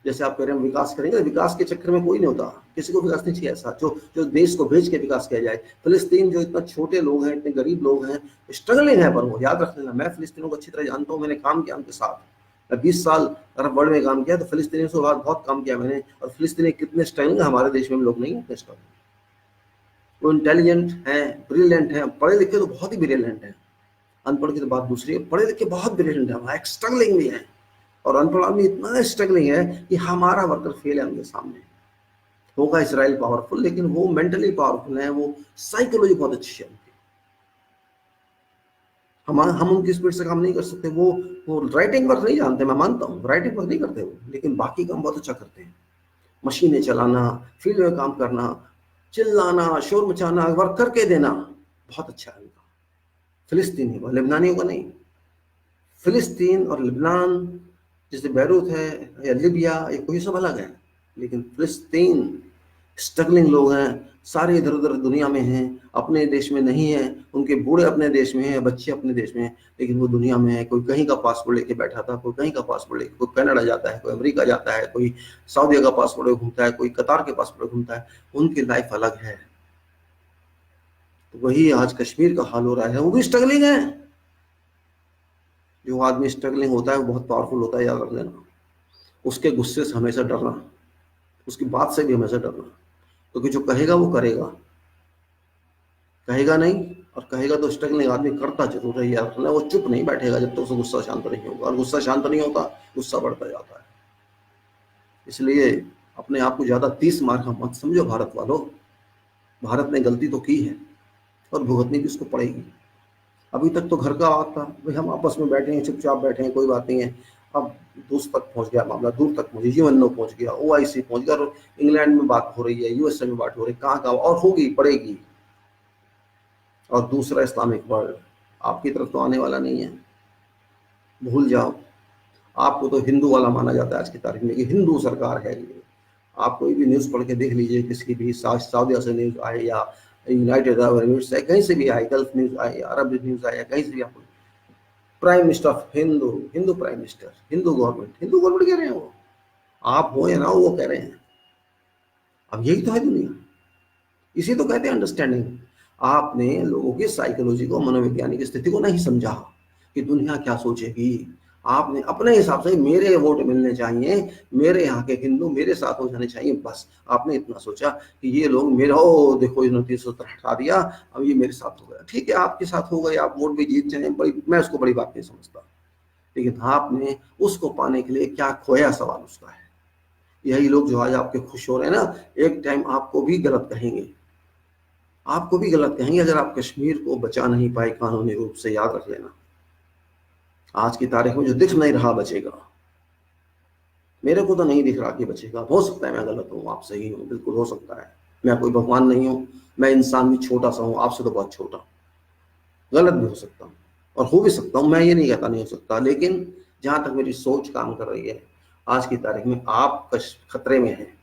जैसे आप कह रहे हैं विकास करेंगे, विकास के चक्कर में कोई नहीं होता, किसी को विकास नहीं चाहिए ऐसा जो जो देश को भेज के विकास किया जाए। फिलिस्तीन जो इतना छोटे लोग हैं, इतने गरीब लोग हैं, स्ट्रगलिंग है, पर वो याद रख लेना, मैं फिलिस्तीनों को अच्छी तरह जानता हूँ, मैंने काम किया उनके साथ, मैं 20 साल अरब वर्ल्ड में काम किया, तो फिलिस्तीनियों से बाद बहुत काम किया मैंने। और फिलिस्तीनी कितने स्ट्रगलिंग, हमारे देश में लोग नहीं है स्ट्रगलिंग, वो इंटेलिजेंट है, ब्रिलियंट है, पढ़े लिखे तो बहुत ही ब्रिलियंट है, अनपढ़ की तो बात दूसरी है, पढ़े लिखे बहुत ब्रिलियंट है, स्ट्रगलिंग भी है। और अनपढ़ आदमी इतना स्ट्रगलिंग है कि हमारा वर्कर फेल है उनके सामने। होगा इसराइल पावरफुल, लेकिन वो मेंटली पावरफुल है, वो साइकोलॉजी बहुत अच्छी है उनकी। हम उनकी स्पीड से काम नहीं कर सकते। वो राइटिंग वर्क नहीं जानते, मैं मानता हूँ राइटिंग वर्क नहीं करते वो, लेकिन बाकी काम बहुत अच्छा करते हैं। मशीनें चलाना, फील्ड में काम करना, चिल्लाना, शोर मचाना, वर्क करके देना, बहुत अच्छा है उनका। फिलिस्तीनी को, लेबनानियों का नहीं। फिलिस्तीन और लेबनान, जैसे बैरूत है या लिबिया, ये कोई सब अलग है, लेकिन फिलिस्तीन स्ट्रगलिंग लोग हैं, सारे इधर उधर दुनिया में हैं, अपने देश में नहीं है, उनके बूढ़े अपने देश में हैं, बच्चे अपने देश में हैं, लेकिन वो दुनिया में है। कोई कहीं का पासपोर्ट लेके बैठा था, कोई कहीं का पासपोर्ट लेके, कोई कनाडा जाता है, कोई अमेरिका जाता है, कोई सऊदी का पासपोर्ट घूमता है, कोई कतार के पासपोर्ट घूमता है, उनकी लाइफ अलग है। तो वही आज कश्मीर का हाल हो रहा है, वो भी स्ट्रगलिंग है। जो आदमी स्ट्रगलिंग होता है वो बहुत पावरफुल होता है, याद रख लेना। उसके गुस्से से हमेशा डरना, उसकी बात से भी हमेशा डरना, क्योंकि जो कहेगा वो करेगा, कहेगा नहीं, और कहेगा तो स्ट्रगलिंग आदमी करता जरूर है, याद रखना। वो चुप नहीं बैठेगा जब तक उसका गुस्सा शांत नहीं होगा, और गुस्सा शांत नहीं होता, गुस्सा बढ़ता जाता है। इसलिए अपने आप को ज्यादा 30 मार का मत समझो भारत वालों। भारत ने गलती तो की है और भुगतनी भी उसको पड़ेगी। अभी तक तो घर का बात था, भाई हम आपस में बैठे हैं, चुपचाप बैठे हैं, कोई बात नहीं है। अब दूर तक पहुंच गया मामला, दूर तक पहुंची, यूएनओ पहुंच गया, ओआईसी पहुंच गया, और इंग्लैंड में बात हो रही है, यूएसए में बात हो रही है, कहाँ कहाँ और होगी, पड़ेगी। और दूसरा इस्लामिक वर्ल्ड आपकी तरफ तो आने वाला नहीं है, भूल जाओ। आपको तो हिंदू वाला माना जाता है आज की तारीख में, कि हिंदू सरकार है ये। आप कोई भी न्यूज़ पढ़ के देख लीजिए, किसी भी सऊदी से न्यूज़ आए या यूनाइटेड अरब एमिरेट्स से, कहीं से भी आए, गल्फ न्यूज़ आए, अरब न्यूज़ आए, कहीं से भी आपको prime minister of Hindu, Hindu prime minister, Hindu government, Hindu government कह रहे हैं वो, आप हो या ना हो वो कह रहे हैं। अब यही तो है दुनिया, इसी तो कहते हैं अंडरस्टैंडिंग। आपने लोगों की साइकोलॉजी को, मनोवैज्ञानिक स्थिति को नहीं समझा कि दुनिया क्या सोचेगी। आपने अपने हिसाब से मेरे वोट मिलने चाहिए, मेरे यहाँ के हिंदू मेरे साथ हो जाने चाहिए, बस आपने इतना सोचा कि ये लोग मेरा, ओ देखो इन्होंने 370 हटा दिया, अब ये मेरे साथ हो गया, ठीक है आपके साथ हो गए, आप वोट भी जीत जाए, बड़ी, मैं उसको बड़ी बात नहीं समझता। लेकिन आपने उसको पाने के लिए क्या खोया, सवाल उसका है। यही लोग जो आज आपके खुश हो रहे हैं ना, एक टाइम आपको भी गलत कहेंगे, आपको भी गलत कहेंगे अगर आप कश्मीर को बचा नहीं पाए कानूनी रूप से, याद रख लेना। आज की तारीख में जो दिख नहीं रहा बचेगा, मेरे को तो नहीं दिख रहा कि बचेगा। हो सकता है मैं गलत हूँ, आप सही हूँ, बिल्कुल हो सकता है, मैं कोई भगवान नहीं हूँ, मैं इंसान भी छोटा सा हूँ, आपसे तो बहुत छोटा, गलत भी हो सकता हूँ, और हो भी सकता हूँ, मैं ये नहीं कहता नहीं हो सकता, लेकिन जहां तक मेरी सोच काम कर रही है आज की तारीख में आप खतरे में हैं।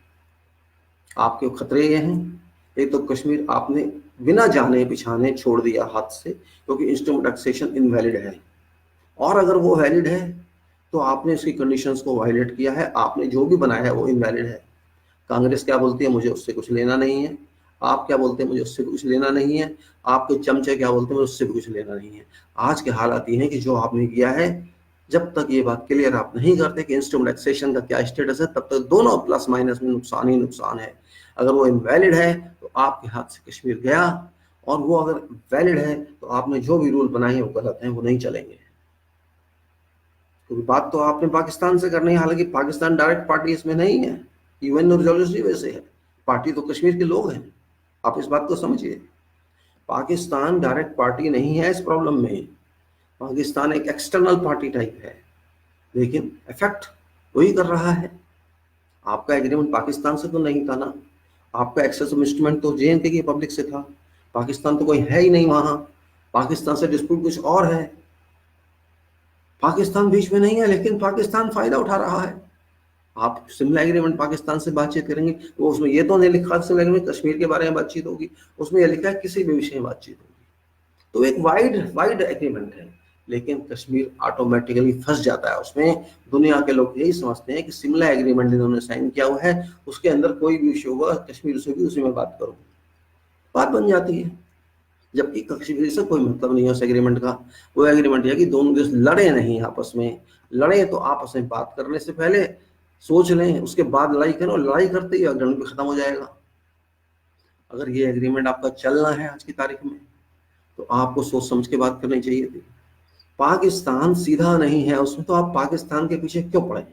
आपके खतरे ये हैं, एक तो कश्मीर आपने बिना जाने बिछाने छोड़ दिया हाथ से, क्योंकि इंस्ट्रूमेंट टैक्सेशन इनवैलिड है, और अगर वो वैलिड है तो आपने उसकी कंडीशंस को वायलेट किया है, आपने जो भी बनाया है वो इनवैलिड है। कांग्रेस क्या बोलती है, मुझे उससे कुछ लेना नहीं है। आप क्या बोलते हैं, मुझे उससे कुछ लेना नहीं है। आपके चमचे क्या बोलते हैं, मुझे उससे भी कुछ लेना नहीं है। आज के हालात ये हैं कि जो आपने किया है, जब तक ये बात क्लियर आप नहीं करते कि इंस्ट्रूमेंट टैक्सेशन का क्या स्टेटस है, तब तक दोनों प्लस माइनस में नुकसान ही नुकसान है। अगर वो इनवैलिड है तो आपके हाथ से कश्मीर गया, और वो अगर वैलिड है तो आपने जो भी रूल बनाए हैं वो गलत हैं, वो नहीं चलेंगे। क्योंकि बात तो आपने पाकिस्तान से करनी है, हालांकि पाकिस्तान डायरेक्ट पार्टी इसमें नहीं है, यूएन रिजोल्यूशन वैसे है, पार्टी तो कश्मीर के लोग हैं। आप इस बात को समझिए, पाकिस्तान डायरेक्ट पार्टी नहीं है इस प्रॉब्लम में। पाकिस्तान एक एक्सटर्नल पार्टी टाइप है, लेकिन इफेक्ट वही कर रहा है। आपका एग्रीमेंट पाकिस्तान से तो नहीं था ना, आपका एक्सेस ऑफ इंस्ट्रूमेंट तो जेएनके की पब्लिक से था। पाकिस्तान तो कोई है ही नहीं वहां, पाकिस्तान से डिस्प्यूट कुछ और है। पाकिस्तान बीच में नहीं है, लेकिन पाकिस्तान फायदा उठा रहा है। आप शिमला एग्रीमेंट पाकिस्तान से बातचीत करेंगे तो उसमें ये तो नहीं लिखा शिमला एग्रीमेंट कश्मीर के बारे में बातचीत होगी, उसमें यह लिखा है किसी भी विषय में बातचीत होगी। तो एक वाइड वाइड एग्रीमेंट है, लेकिन कश्मीर ऑटोमेटिकली फंस जाता है उसमें। दुनिया के लोग यही समझते हैं कि शिमला एग्रीमेंट जिन्होंने साइन किया हुआ है उसके अंदर कोई भी इश्यू होगा कश्मीर से भी उसी में बात करो, बात बन जाती है। जबकि कश्मीर से कोई मतलब नहीं है उस एग्रीमेंट का। वो एग्रीमेंट है कि दोनों देश लड़े नहीं आपस में, लड़े तो आपस में बात करने से पहले सोच लें, उसके बाद लड़ाई करें, और लड़ाई करते ही एग्रीमेंट भी खत्म हो जाएगा। अगर ये एग्रीमेंट आपका चलना है आज की तारीख में तो आपको सोच समझ के बात करनी चाहिए थी। पाकिस्तान सीधा नहीं है उसमें, तो आप पाकिस्तान के पीछे क्यों पड़े?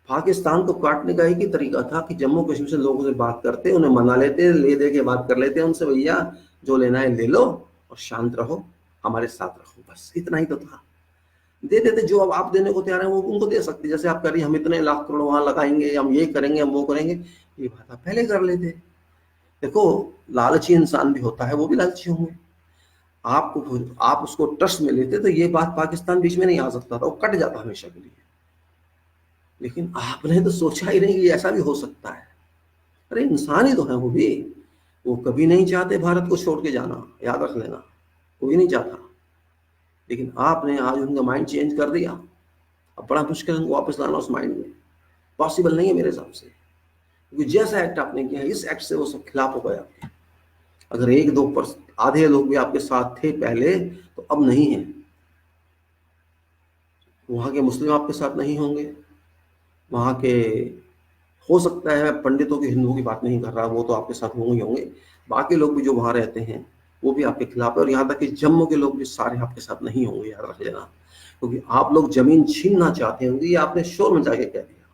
पाकिस्तान को काटने का एक ही तरीका था कि जम्मू कश्मीर से लोगों से बात करते, उन्हें मना लेते, ले दे के बात कर लेते उनसे, भैया जो लेना है ले लो और शांत रहो, हमारे साथ रहो, बस इतना ही तो था। दे देते, जो अब आप देने को तैयार है वो उनको दे सकते। जैसे आप कह रही हम इतने लाख करोड़ वहां लगाएंगे, हम ये करेंगे, हम वो करेंगे, ये बात आप पहले कर लेते। देखो, लालची इंसान भी होता है, वो भी लालची होंगे। आपको आप उसको ट्रस्ट में लेते तो ये बात पाकिस्तान बीच में नहीं आ सकता था, वो कट जाता हमेशा के लिए। लेकिन आपने तो सोचा ही नहीं कि ऐसा भी हो सकता है। अरे इंसान ही तो है वो भी, वो कभी नहीं चाहते भारत को छोड़ के जाना, याद रख लेना, कोई नहीं चाहता। लेकिन आपने आज उनका माइंड चेंज कर दिया। अब बड़ा मुश्किल उनको वापस लाना उस माइंड में, पॉसिबल नहीं है मेरे हिसाब से। क्योंकि जैसा एक्ट आपने किया, इस एक्ट से वो सब खिलाफ हो गए आपके। अगर एक दो आधे लोग भी आपके साथ थे पहले, तो अब नहीं है। वहां के मुस्लिम आपके साथ नहीं होंगे, वहां के, हो सकता है पंडितों की, हिंदुओं की बात नहीं कर रहा, वो तो आपके साथ होंगे ही होंगे। बाकी लोग भी जो वहां रहते हैं वो भी आपके खिलाफ है, और यहाँ तक कि जम्मू के लोग भी सारे आपके साथ नहीं होंगे, याद रख लेना। क्योंकि आप लोग जमीन छीनना चाहते होंगे, ये आपने शोर मचा के कह दिया।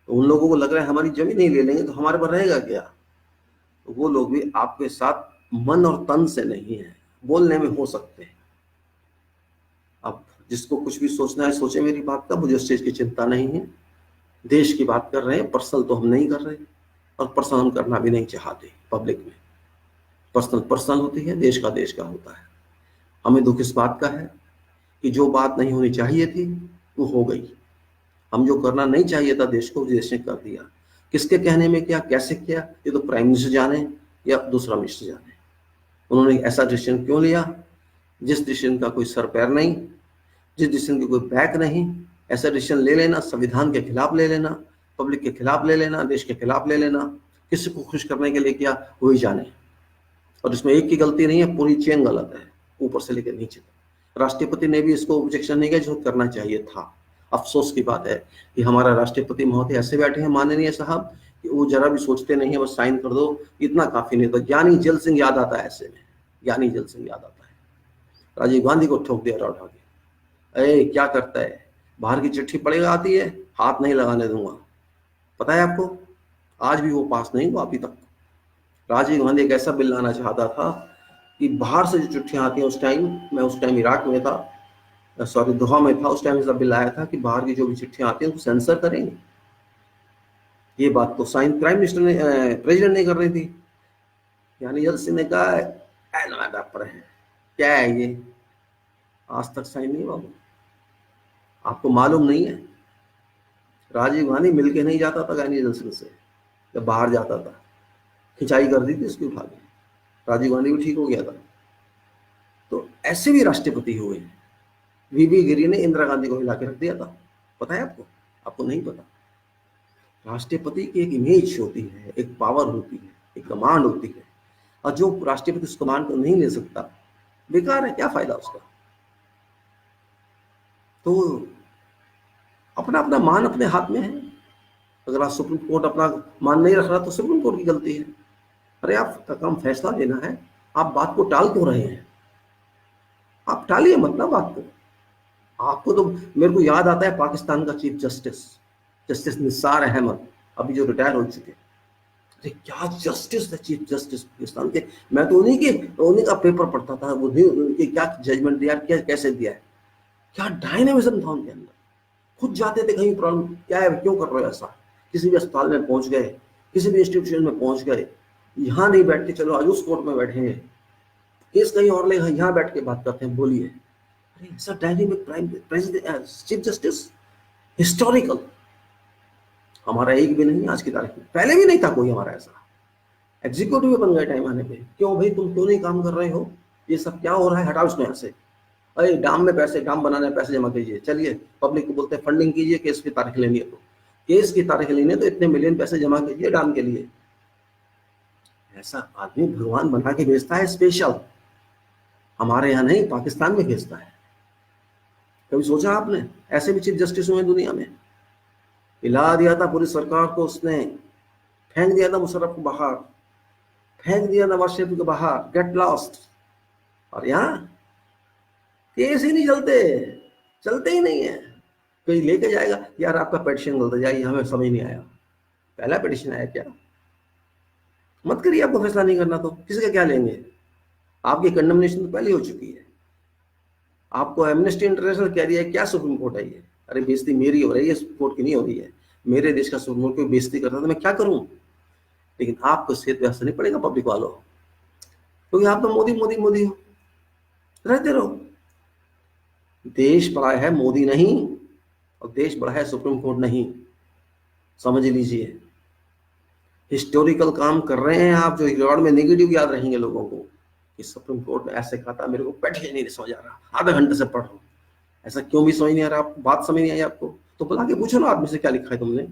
तो उन लोगों को लग रहा है हमारी जमीन नहीं ले लेंगे तो हमारे पर रहेगा क्या। तो वो लोग भी आपके साथ मन और तन से नहीं है, बोलने में हो सकते हैं। अब जिसको कुछ भी सोचना है सोचे मेरी बात का, मुझे उस चीज की चिंता नहीं है। देश की बात कर रहे हैं, पर्सनल तो हम नहीं कर रहे, और पर्सनल हम करना भी नहीं चाहते पब्लिक में। पर्सनल पर्सनल होती है, देश का होता है। हमें दुख इस बात का है कि जो बात नहीं होनी चाहिए थी वो हो गई। हम जो करना नहीं चाहिए था देश को, देश ने कर दिया। किसके कहने में किया, कैसे किया, ये तो प्राइम मिनिस्टर जाने या दूसरा मिनिस्टर जाने। उन्होंने ऐसा डिसीजन क्यों लिया जिस डिसीजन का कोई सर पैर नहीं, जिस डिसीजन की कोई बैक नहीं। ऐसा डिसीजन ले लेना, संविधान के खिलाफ ले लेना, पब्लिक के खिलाफ ले लेना, देश के खिलाफ ले लेना, किसी को खुश करने के लिए किया वही जाने। और इसमें एक की गलती नहीं है, पूरी चेन गलत है, ऊपर से लेकर नीचे तक। राष्ट्रपति ने भी इसको ऑब्जेक्शन नहीं किया जो करना चाहिए था। अफसोस की बात है कि हमारा राष्ट्रपति महोदय ऐसे बैठे हैं माननीय साहब कि वो जरा भी सोचते नहीं है, बस साइन कर दो, इतना काफी नहीं। तो ज्ञानी जल सिंह याद आता है, ऐसे में ज्ञानी जल सिंह याद आता है। राजीव गांधी को ठोक दिया उठा के, अरे क्या करता है, बाहर की चिट्ठी पड़ेगा आती है, हाथ नहीं लगाने दूंगा। पता है आपको, आज भी वो पास नहीं हुआ अभी तक। राजीव गांधी एक ऐसा बिल लाना चाहता था कि बाहर से जो चिट्ठियां आती हैं, उस टाइम मैं उस टाइम इराक में था, सॉरी दोहा में था, उस टाइम ऐसा बिल आया था कि बाहर की जो भी चिट्ठियां आती हैं उसको सेंसर करेंगे। ये बात तो साइन प्राइम मिनिस्टर ने, प्रेसिडेंट ने कर रही थी। यानी जल सिंह ने कहा एन मैटर पर है, क्या है ये? आज तक साइन नहीं हुआ। आपको मालूम नहीं है, राजीव गांधी मिलके नहीं जाता था गांधी जंक्शन से, जब बाहर जाता था खिंचाई कर दी थी उसकी उठा के, राजीव गांधी भी ठीक हो गया था। तो ऐसे भी राष्ट्रपति हुए। वीवी गिरी ने इंदिरा गांधी को हिला के रख दिया था, पता है आपको? आपको नहीं पता। राष्ट्रपति की एक इमेज होती है, एक पावर होती है, एक कमांड होती है, और जो राष्ट्रपति उस कमांड को नहीं ले सकता, बेकार है, क्या फायदा उसका? तो अपना अपना मान अपने हाथ में है। अगर आप सुप्रीम कोर्ट अपना मान नहीं रख रहा तो सुप्रीम कोर्ट की गलती है। अरे आपका काम फैसला लेना है, आप बात को टाल क्यों रहे हैं? आप टालिए मत ना बात को। आपको तो, मेरे को याद आता है पाकिस्तान का chief justice, justice Nisar Ahmed, अभी जो रिटायर हो चुके। अरे क्या जस्टिस थे चीफ जस्टिस पाकिस्तान के। मैं तो उन्हीं का पेपर पढ़ता था, वो उनके क्या जजमेंट दिया, क्या कैसे दिया है, क्या डायनेमिज्म था उनके अंदर। खुद जाते थे कहीं प्रॉब्लम क्या है, क्यों कर रहे हो ऐसा, किसी भी अस्पताल में पहुंच गए, किसी भी इंस्टीट्यूशन में पहुंच गए, यहाँ नहीं बैठते, चलो आज उस कोर्ट में बैठेंगे, केस कहीं और ले, यहाँ बैठ के बात करते हैं, बोलिए। अरे ऐसा dynamic prime president chief justice, historical, हमारा एक भी नहीं आज की तारीख में, पहले भी नहीं था कोई हमारा ऐसा। एग्जीक्यूटिव बन गए टाइम आने पे, क्यों भाई तुम क्यों नहीं काम कर रहे हो, ये सब क्या हो रहा है, हटाओ इसको यहाँ से। अरे डाम में पैसे, डाम बनाने पैसे जमा कीजिए, चलिए पब्लिक को बोलते हैं फंडिंग कीजिए, केस की तारीख लेनी है तो, केस की तारीख लेनी है तो इतने मिलियन पैसे जमा कीजिए डाम के लिए। ऐसा आदमी भगवान बना के भेजता है स्पेशल, हमारे यहाँ नहीं, पाकिस्तान में भेजता है। कभी सोचा आपने? ऐसे भी चीफ जस्टिस हुए दुनिया में। हिला दिया था पूरी सरकार को उसने, फेंक दिया था मुशर्रफ को बाहर, फेंक दिया नवाज शरीफ को बाहर, गेट लॉस्ट। और यहाँ केस ही नहीं चलते, चलते ही नहीं है। कोई लेके जाएगा, यार आपका पिटीशन गलत जाइए, हमें समझ नहीं आया, पहला पिटीशन आया क्या? मत करिए, आपको फैसला नहीं करना तो किसी का क्या लेंगे? आपकी कंडेमनेशन तो पहले हो चुकी है। आपको एमनेस्टी इंटरनेशनल कह रही है, क्या सुप्रीम कोर्ट आई है? अरे बेइज्जती मेरी हो रही है, कोर्ट की नहीं हो रही है। मेरे देश का सुप्रीम कोर्ट की बेइज्जती करता तो मैं क्या करूं? लेकिन आपको सेहत पे असर नहीं पड़ेगा पब्लिक वालों, क्योंकि आप तो मोदी मोदी मोदी हो, रहते रहो। देश बड़ा है मोदी नहीं, और देश बड़ा है सुप्रीम कोर्ट नहीं, समझ लीजिए। हिस्टोरिकल काम कर रहे हैं आप, जो रिकॉर्ड में नेगेटिव याद रहेंगे लोगों को कि सुप्रीम कोर्ट ने ऐसे कहा था, मेरे को पैठे नहीं समझ आ रहा, आधा घंटे से पढ़ रहा हूँ, ऐसा क्यों भी समझ नहीं आ रहा, आप बात समझ नहीं आई आपको, तो बुला के पूछो ना आदमी से क्या लिखा है तुमने।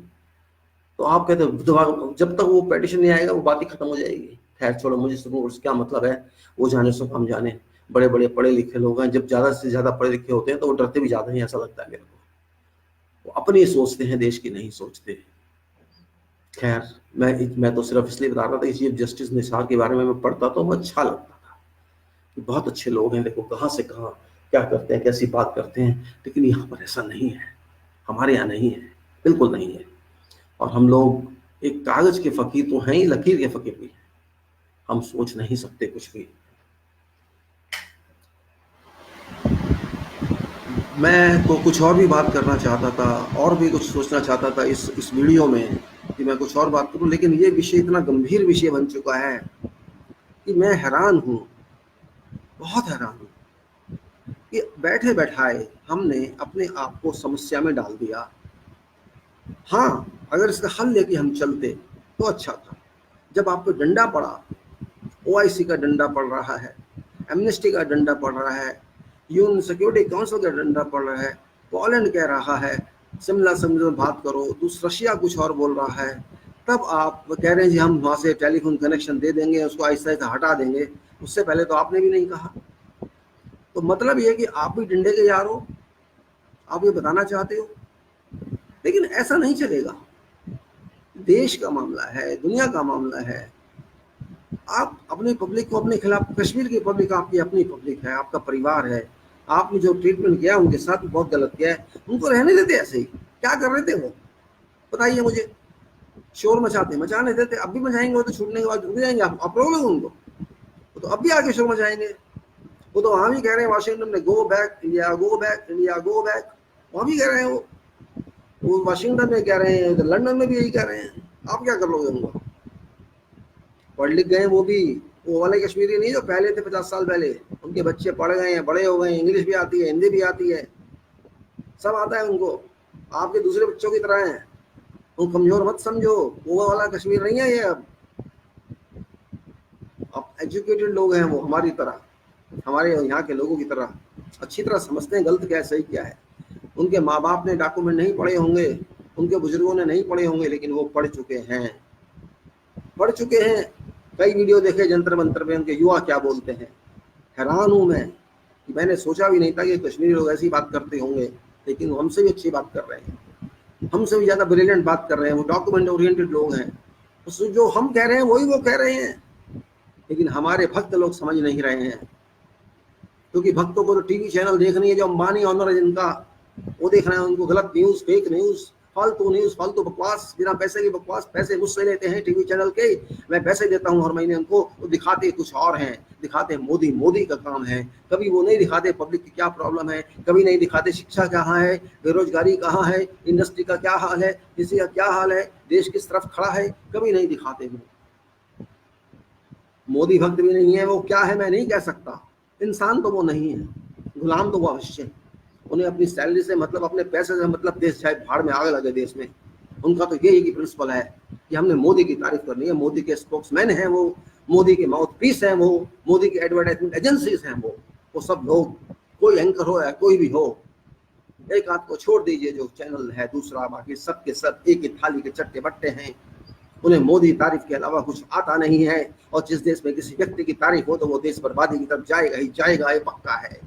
तो आप कहते हो जब तक वो पेटिशन नहीं आएगा वो बात ही खत्म हो जाएगी। खैर छोड़ो, मुझे सुप्रीम कोर्ट से क्या मतलब है, वो जाने सो हम जाने। बड़े बड़े पढ़े लिखे लोग हैं, जब ज्यादा से ज्यादा पढ़े लिखे होते हैं तो वो डरते भी ज्यादा ही, ऐसा लगता है मेरे को। वो अपनी सोचते हैं, देश की नहीं सोचते। खैर मैं तो सिर्फ इसलिए बता रहा था कि चीफ जस्टिस निसार के बारे में मैं पढ़ता तो अच्छा लगता था कि बहुत अच्छे लोग हैं, देखो कहाँ से कहाँ क्या करते हैं, कैसी बात करते हैं। लेकिन यहाँ पर ऐसा नहीं है, हमारे यहाँ नहीं है, बिल्कुल नहीं है। और हम लोग एक कागज के फकीर तो हैं ही, लकीर के फकीर भी हैं, हम सोच नहीं सकते कुछ भी। मैं तो कुछ और भी बात करना चाहता था, और भी कुछ सोचना चाहता था इस वीडियो में कि मैं कुछ और बात करूं, लेकिन ये विषय इतना गंभीर विषय बन चुका है कि मैं हैरान हूं, बहुत हैरान हूं कि बैठे बैठाए हमने अपने आप को समस्या में डाल दिया। हाँ, अगर इसका हल लेके हम चलते तो अच्छा था। जब आपको डंडा पड़ा, ओआईसी का डंडा पड़ रहा है, एमनेस्टी का डंडा पड़ रहा है, यूएन सिक्योरिटी काउंसिल का डंडा पड़ रहा है, पोलैंड कह रहा है शिमला समझो बात करो, रशिया कुछ और बोल रहा है, तब आप कह रहे हैं जी हम वहाँ से टेलीफोन कनेक्शन दे देंगे, उसको ऐसा ऐसा हटा देंगे। उससे पहले तो आपने भी नहीं कहा। तो मतलब ये कि आप भी डंडे के यार हो, आप ये बताना चाहते हो। लेकिन ऐसा नहीं चलेगा, देश का मामला है, दुनिया का मामला है। आप अपनी पब्लिक को अपने खिलाफ, कश्मीर की पब्लिक आपकी अपनी पब्लिक है, आपका परिवार है, आपने जो ट्रीटमेंट किया उनके साथ बहुत गलत किया है, उनको रहने देते ऐसे ही। क्या कर रहे थे वो, बताइए मुझे। शोर मचाने देते, अब भी मचाएंगे, वो तो छूटने के बाद रुक जाएंगे, आप रोक लो उनको, वो तो अब भी आगे शोर मचाएंगे। वो तो वहां भी कह रहे हैं वाशिंगटन में, go back India, go back India, go back, वहां भी कह रहे हैं वो वाशिंगटन में कह रहे हैं, लंदन में भी यही कह रहे हैं। आप क्या कर लोगे उनको? पढ़ लिख गए वो भी, वो वाले कश्मीरी नहीं जो पहले थे 50 साल पहले, उनके बच्चे पढ़ गए हैं, बड़े हो गए हैं, इंग्लिश भी आती है, हिंदी भी आती है, सब आता है उनको। आपके दूसरे बच्चों की तरह हैं, वो कमजोर मत समझो, वो वाला कश्मीर नहीं है ये। अब एजुकेटेड लोग हैं वो, हमारी तरह, हमारे यहाँ के लोगों की तरह अच्छी तरह समझते हैं गलत क्या है सही क्या है। उनके माँ बाप ने डॉक्यूमेंट नहीं पढ़े होंगे, उनके बुजुर्गों ने नहीं पढ़े होंगे, लेकिन वो पढ़ चुके हैं, पढ़ चुके हैं। कई वीडियो देखे जंतर मंतर पे, उनके युवा क्या बोलते हैं। हैरान हूं मैं कि मैंने सोचा भी नहीं था कि कश्मीरी लोग ऐसी बात करते होंगे, लेकिन वो हमसे भी अच्छी बात कर रहे हैं, हमसे भी ज्यादा ब्रिलियंट बात कर रहे हैं। वो डॉक्यूमेंट ओरिएंटेड लोग हैं, जो हम कह रहे हैं वही वो कह रहे हैं, लेकिन हमारे भक्त लोग समझ नहीं रहे हैं। क्योंकि भक्तों को तो टीवी चैनल देखनी है, जो अंबानी ऑनर है जिनका, वो देख रहे हैं। उनको गलत न्यूज, फेक न्यूज, फालतू फालतू बकवास, बिना पैसे की बकवास, पैसे मुझसे लेते हैं टीवी चैनल के, मैं पैसे देता हूं हर महीने उनको, वो दिखाते कुछ और हैं, दिखाते मोदी, मोदी का काम है। कभी वो नहीं दिखाते पब्लिक की क्या प्रॉब्लम है, कभी नहीं दिखाते शिक्षा कहाँ है, बेरोजगारी कहाँ है, इंडस्ट्री का क्या हाल है, किसी का क्या हाल है, देश किस तरफ खड़ा है, कभी नहीं दिखाते। वो मोदी भक्त भी नहीं है, वो क्या है मैं नहीं कह सकता, इंसान तो वो नहीं है, गुलाम तो वो अवश्य है। उन्हें अपनी सैलरी से मतलब, अपने पैसे से मतलब, देश चाहे भाड़ में आग लगे देश में, उनका तो यही प्रिंसिपल है कि हमने मोदी की तारीफ करनी है, मोदी के स्पोक्समैन हैं वो, मोदी के माउथ पीस हैं वो, मोदी की एडवर्टाइजमेंट एजेंसीज हैं वो सब लोग, कोई एंकर हो या कोई भी हो, एक आध को छोड़ दीजिए जो चैनल है, दूसरा बाकी सब के सब एक ही थाली के चट्टे बट्टे हैं। उन्हें मोदी तारीफ के अलावा कुछ आता नहीं है, और जिस देश में किसी व्यक्ति की तारीफ हो तो वो देश बर्बादी की तरफ जाएगा ही जाएगा, ये पक्का है।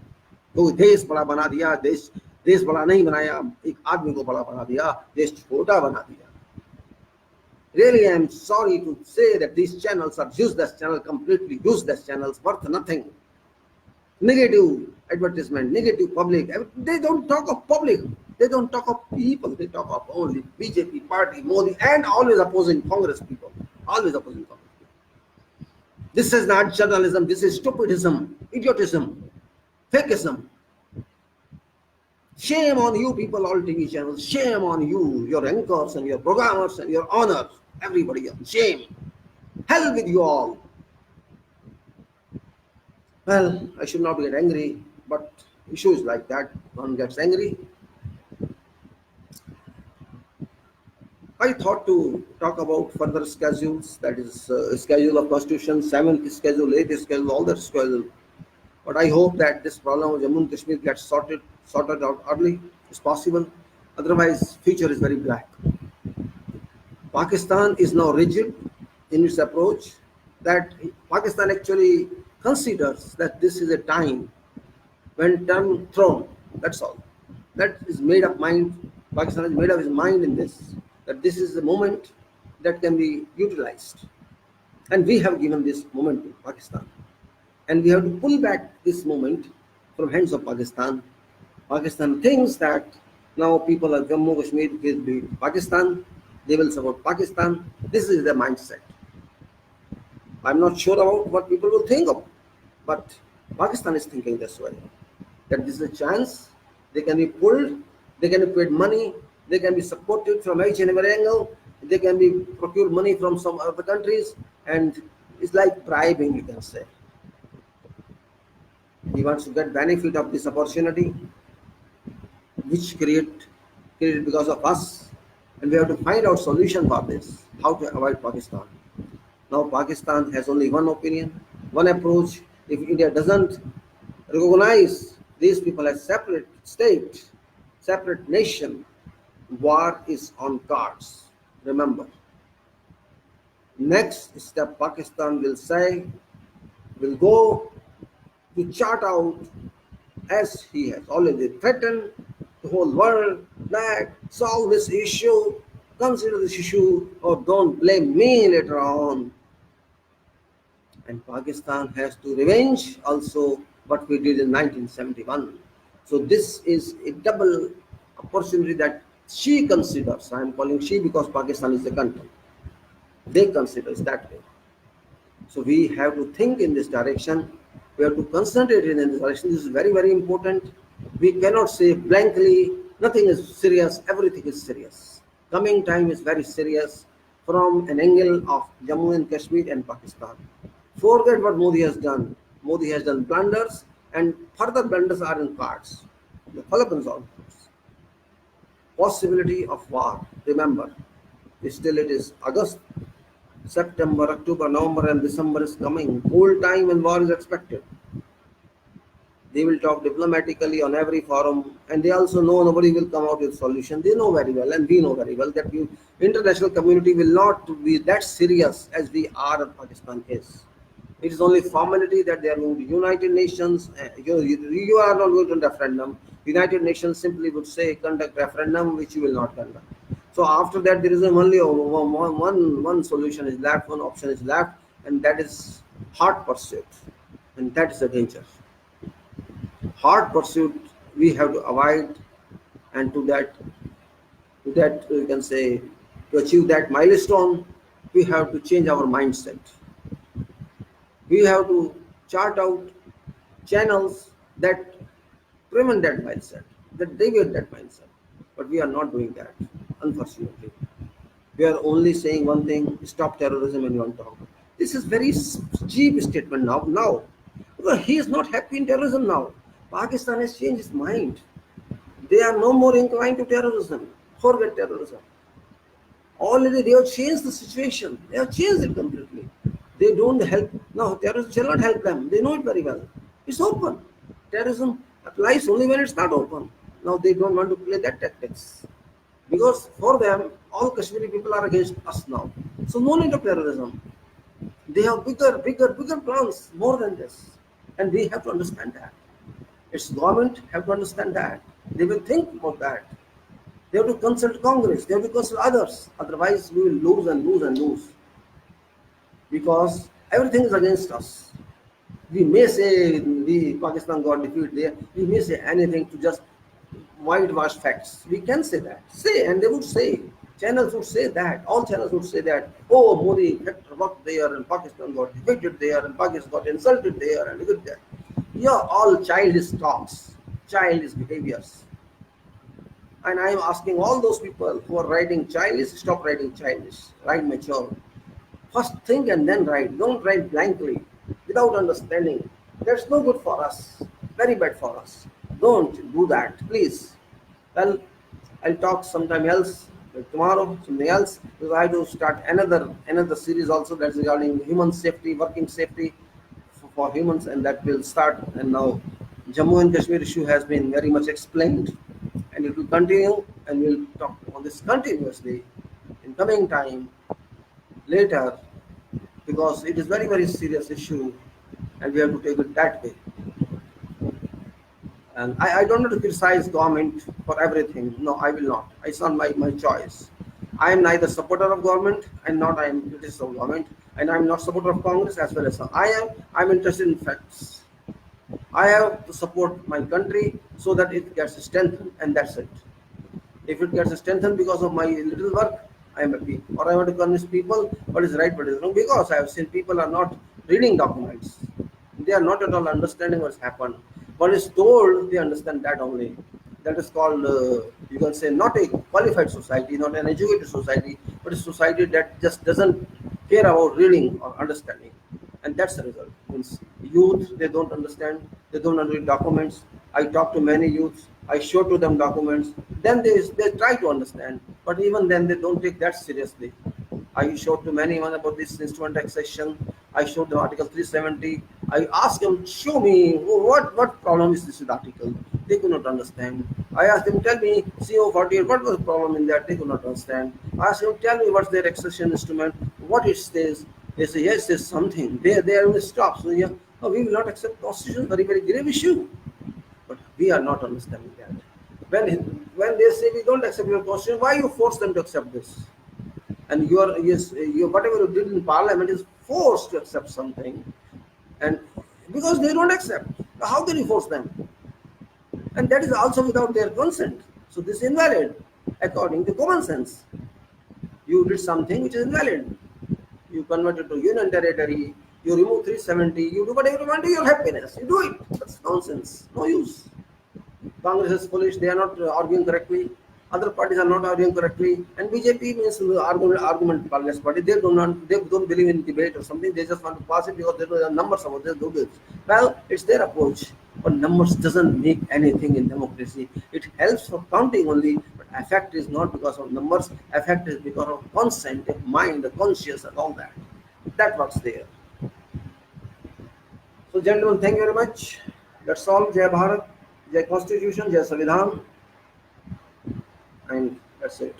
तो देश बड़ा बना दिया, देश बड़ा नहीं बनाया, एक आदमी को बड़ा बना दिया, देश छोटा बना दिया। Really, I am sorry to say that these channels are useless channels, completely useless channels, worth nothing. Negative advertisement, negative public. They don't talk of public. They don't talk of people. They talk of only BJP party, Modi, and always opposing Congress people. Always opposing Congress people. This is not journalism. This is stupidism, idiotism, fakeism. Shame on you people, all TV channels. Shame on you, your anchors and your programmers and your honors. Everybody else. Shame. Hell with you all. Well, I should not get angry, but issues like that, one gets angry. I thought to talk about further schedules, that is schedule of Constitution, 7th schedule, 8th schedule, all that schedule. But I hope that this problem of Jammu and Kashmir gets sorted out early as possible. Otherwise, future is very black. Pakistan is now rigid in its approach, that Pakistan actually considers that this is a time when term throne. That's all. That is made up mind. Pakistan has made up his mind in this, that this is the moment that can be utilized. And we have given this moment to Pakistan. And we have to pull back this moment from hands of Pakistan. Pakistan thinks that now people of Jammu Kashmir will be Pakistan, they will support Pakistan. This is their mindset. I'm not sure about what people will think of, but Pakistan is thinking this way, that this is a chance, they can be pulled, they can be paid money, they can be supported from each and every angle, they can be procured money from some other countries, and it's like bribing, you can say. He wants to get benefit of this opportunity, which created because of us, and we have to find out solution for this, how to avoid Pakistan. Now Pakistan has only one opinion, one approach. If India doesn't recognize these people as separate state, separate nation, war is on cards. Remember. Next step Pakistan will say, will go to chart out, as he has already threatened the whole world, that solve this issue, consider this issue, or don't blame me later on. And Pakistan has to revenge also what we did in 1971. So this is a double opportunity that she considers. I am calling she because Pakistan is a country. They consider it that way. So we have to think in this direction. We have to concentrate in this direction. This is very, very important. We cannot say blankly, nothing is serious, everything is serious. Coming time is very serious from an angle of Jammu and Kashmir and Pakistan. Forget what Modi has done. Modi has done blunders, and further blunders are in cards. The Philippines also. Possibility of war. Remember, still it is August, September, October, November, and December is coming. Cold time when war is expected. They will talk diplomatically on every forum, and they also know nobody will come out with solution. They know very well, and we know very well that the international community will not be that serious as we are in Pakistan is. It is only formality that they are going to United Nations. You are not going to referendum. United Nations simply would say conduct referendum, which you will not conduct. So after that, there is only one solution is left, one option is left, and that is hard pursuit, and that is the danger. Hard pursuit we have to avoid, and to that you can say, to achieve that milestone, we have to change our mindset. We have to chart out channels that prevent that mindset, that deviate that mindset. But we are not doing that, unfortunately. We are only saying one thing: stop terrorism, and you want to talk. This is very cheap statement now. Because he is not happy in terrorism now. Pakistan has changed its mind. They are no more inclined to terrorism. Forget terrorism. Already they have changed the situation. They have changed it completely. They don't help. No, terrorism shall not help them. They know it very well. It's open. Terrorism applies only when it's not open. Now they don't want to play that tactics. Because for them, all Kashmiri people are against us now. So no need of terrorism. They have bigger plans, more than this. And we have to understand that. Its government have to understand that. They will think about that. They have to consult Congress. They have to consult others. Otherwise, we will lose and lose and lose. Because everything is against us. We may say Pakistan got defeated there. We may say anything to just whitewash facts. We can say that. And they would say. Channels would say that. All channels would say that. Oh, Modi worked there, and Pakistan got defeated there, and Pakistan got insulted there, and look at that. Yeah, all childish talks, childish behaviors. And I am asking all those people who are writing childish, stop writing childish. Write mature. First think and then write. Don't write blankly without understanding. That's no good for us. Very bad for us. Don't do that, please. Well, I'll talk sometime else. Tomorrow, something else. Because I have to start another series also that's regarding human safety, working safety for humans, and that will start. And now Jammu and Kashmir issue has been very much explained, and it will continue, and we'll talk on this continuously in coming time later, because it is very serious issue, and we have to take it that way. And I don't want to criticize government for everything. No, I will not. It's not my choice. I am neither supporter of government, and not I am critics of government, and I am not supporter of Congress as well as I'm interested in facts. I have to support my country so that it gets strengthened, and that's it. If it gets strengthened because of my little work, I am happy. Or I want to convince people what is right, what is wrong, because I have seen people are not reading documents. They are not at all understanding what's happened. What is told, they understand that only. That is called, you can say, not a qualified society, not an educated society, but a society that just doesn't care about reading or understanding. And that's the result. Means youth, they don't understand, they don't read documents. I talk to many youths, I show to them documents, then they try to understand, but even then they don't take that seriously. I showed to many one about this instrument taxation. I showed them Article 370. I asked them, show me what problem is this with article. They could not understand. I asked them, tell me CO48, what was the problem in that? They could not understand. I asked them, tell me what's their taxation instrument, what it says. They say, yes, there's something. They will stop. So yeah, no, we will not accept constitution, very grave issue. But we are not understanding that. When they say we don't accept your constitution, why you force them to accept this? And your whatever you did in parliament is forced to accept something, and because they don't accept, how can you force them? And that is also without their consent. So this is invalid according to common sense. You did something which is invalid. You convert it to union territory. You remove 370. You do whatever you want to your happiness. You do it. That's nonsense. No use. Congress is foolish. They are not arguing correctly. Other parties are not arguing correctly, and BJP means argument parlance party. They don't believe in debate or something. They just want to pass it because there are numbers about this. Do this. Well, it's their approach, but numbers doesn't make anything in democracy. It helps for counting only, but effect is not because of numbers. Effect is because of consent, mind, conscious, and all that. That works there. So, gentlemen, thank you very much. That's all. Jai Bharat, Jai Constitution, Jai Sanvidhan, and that's it.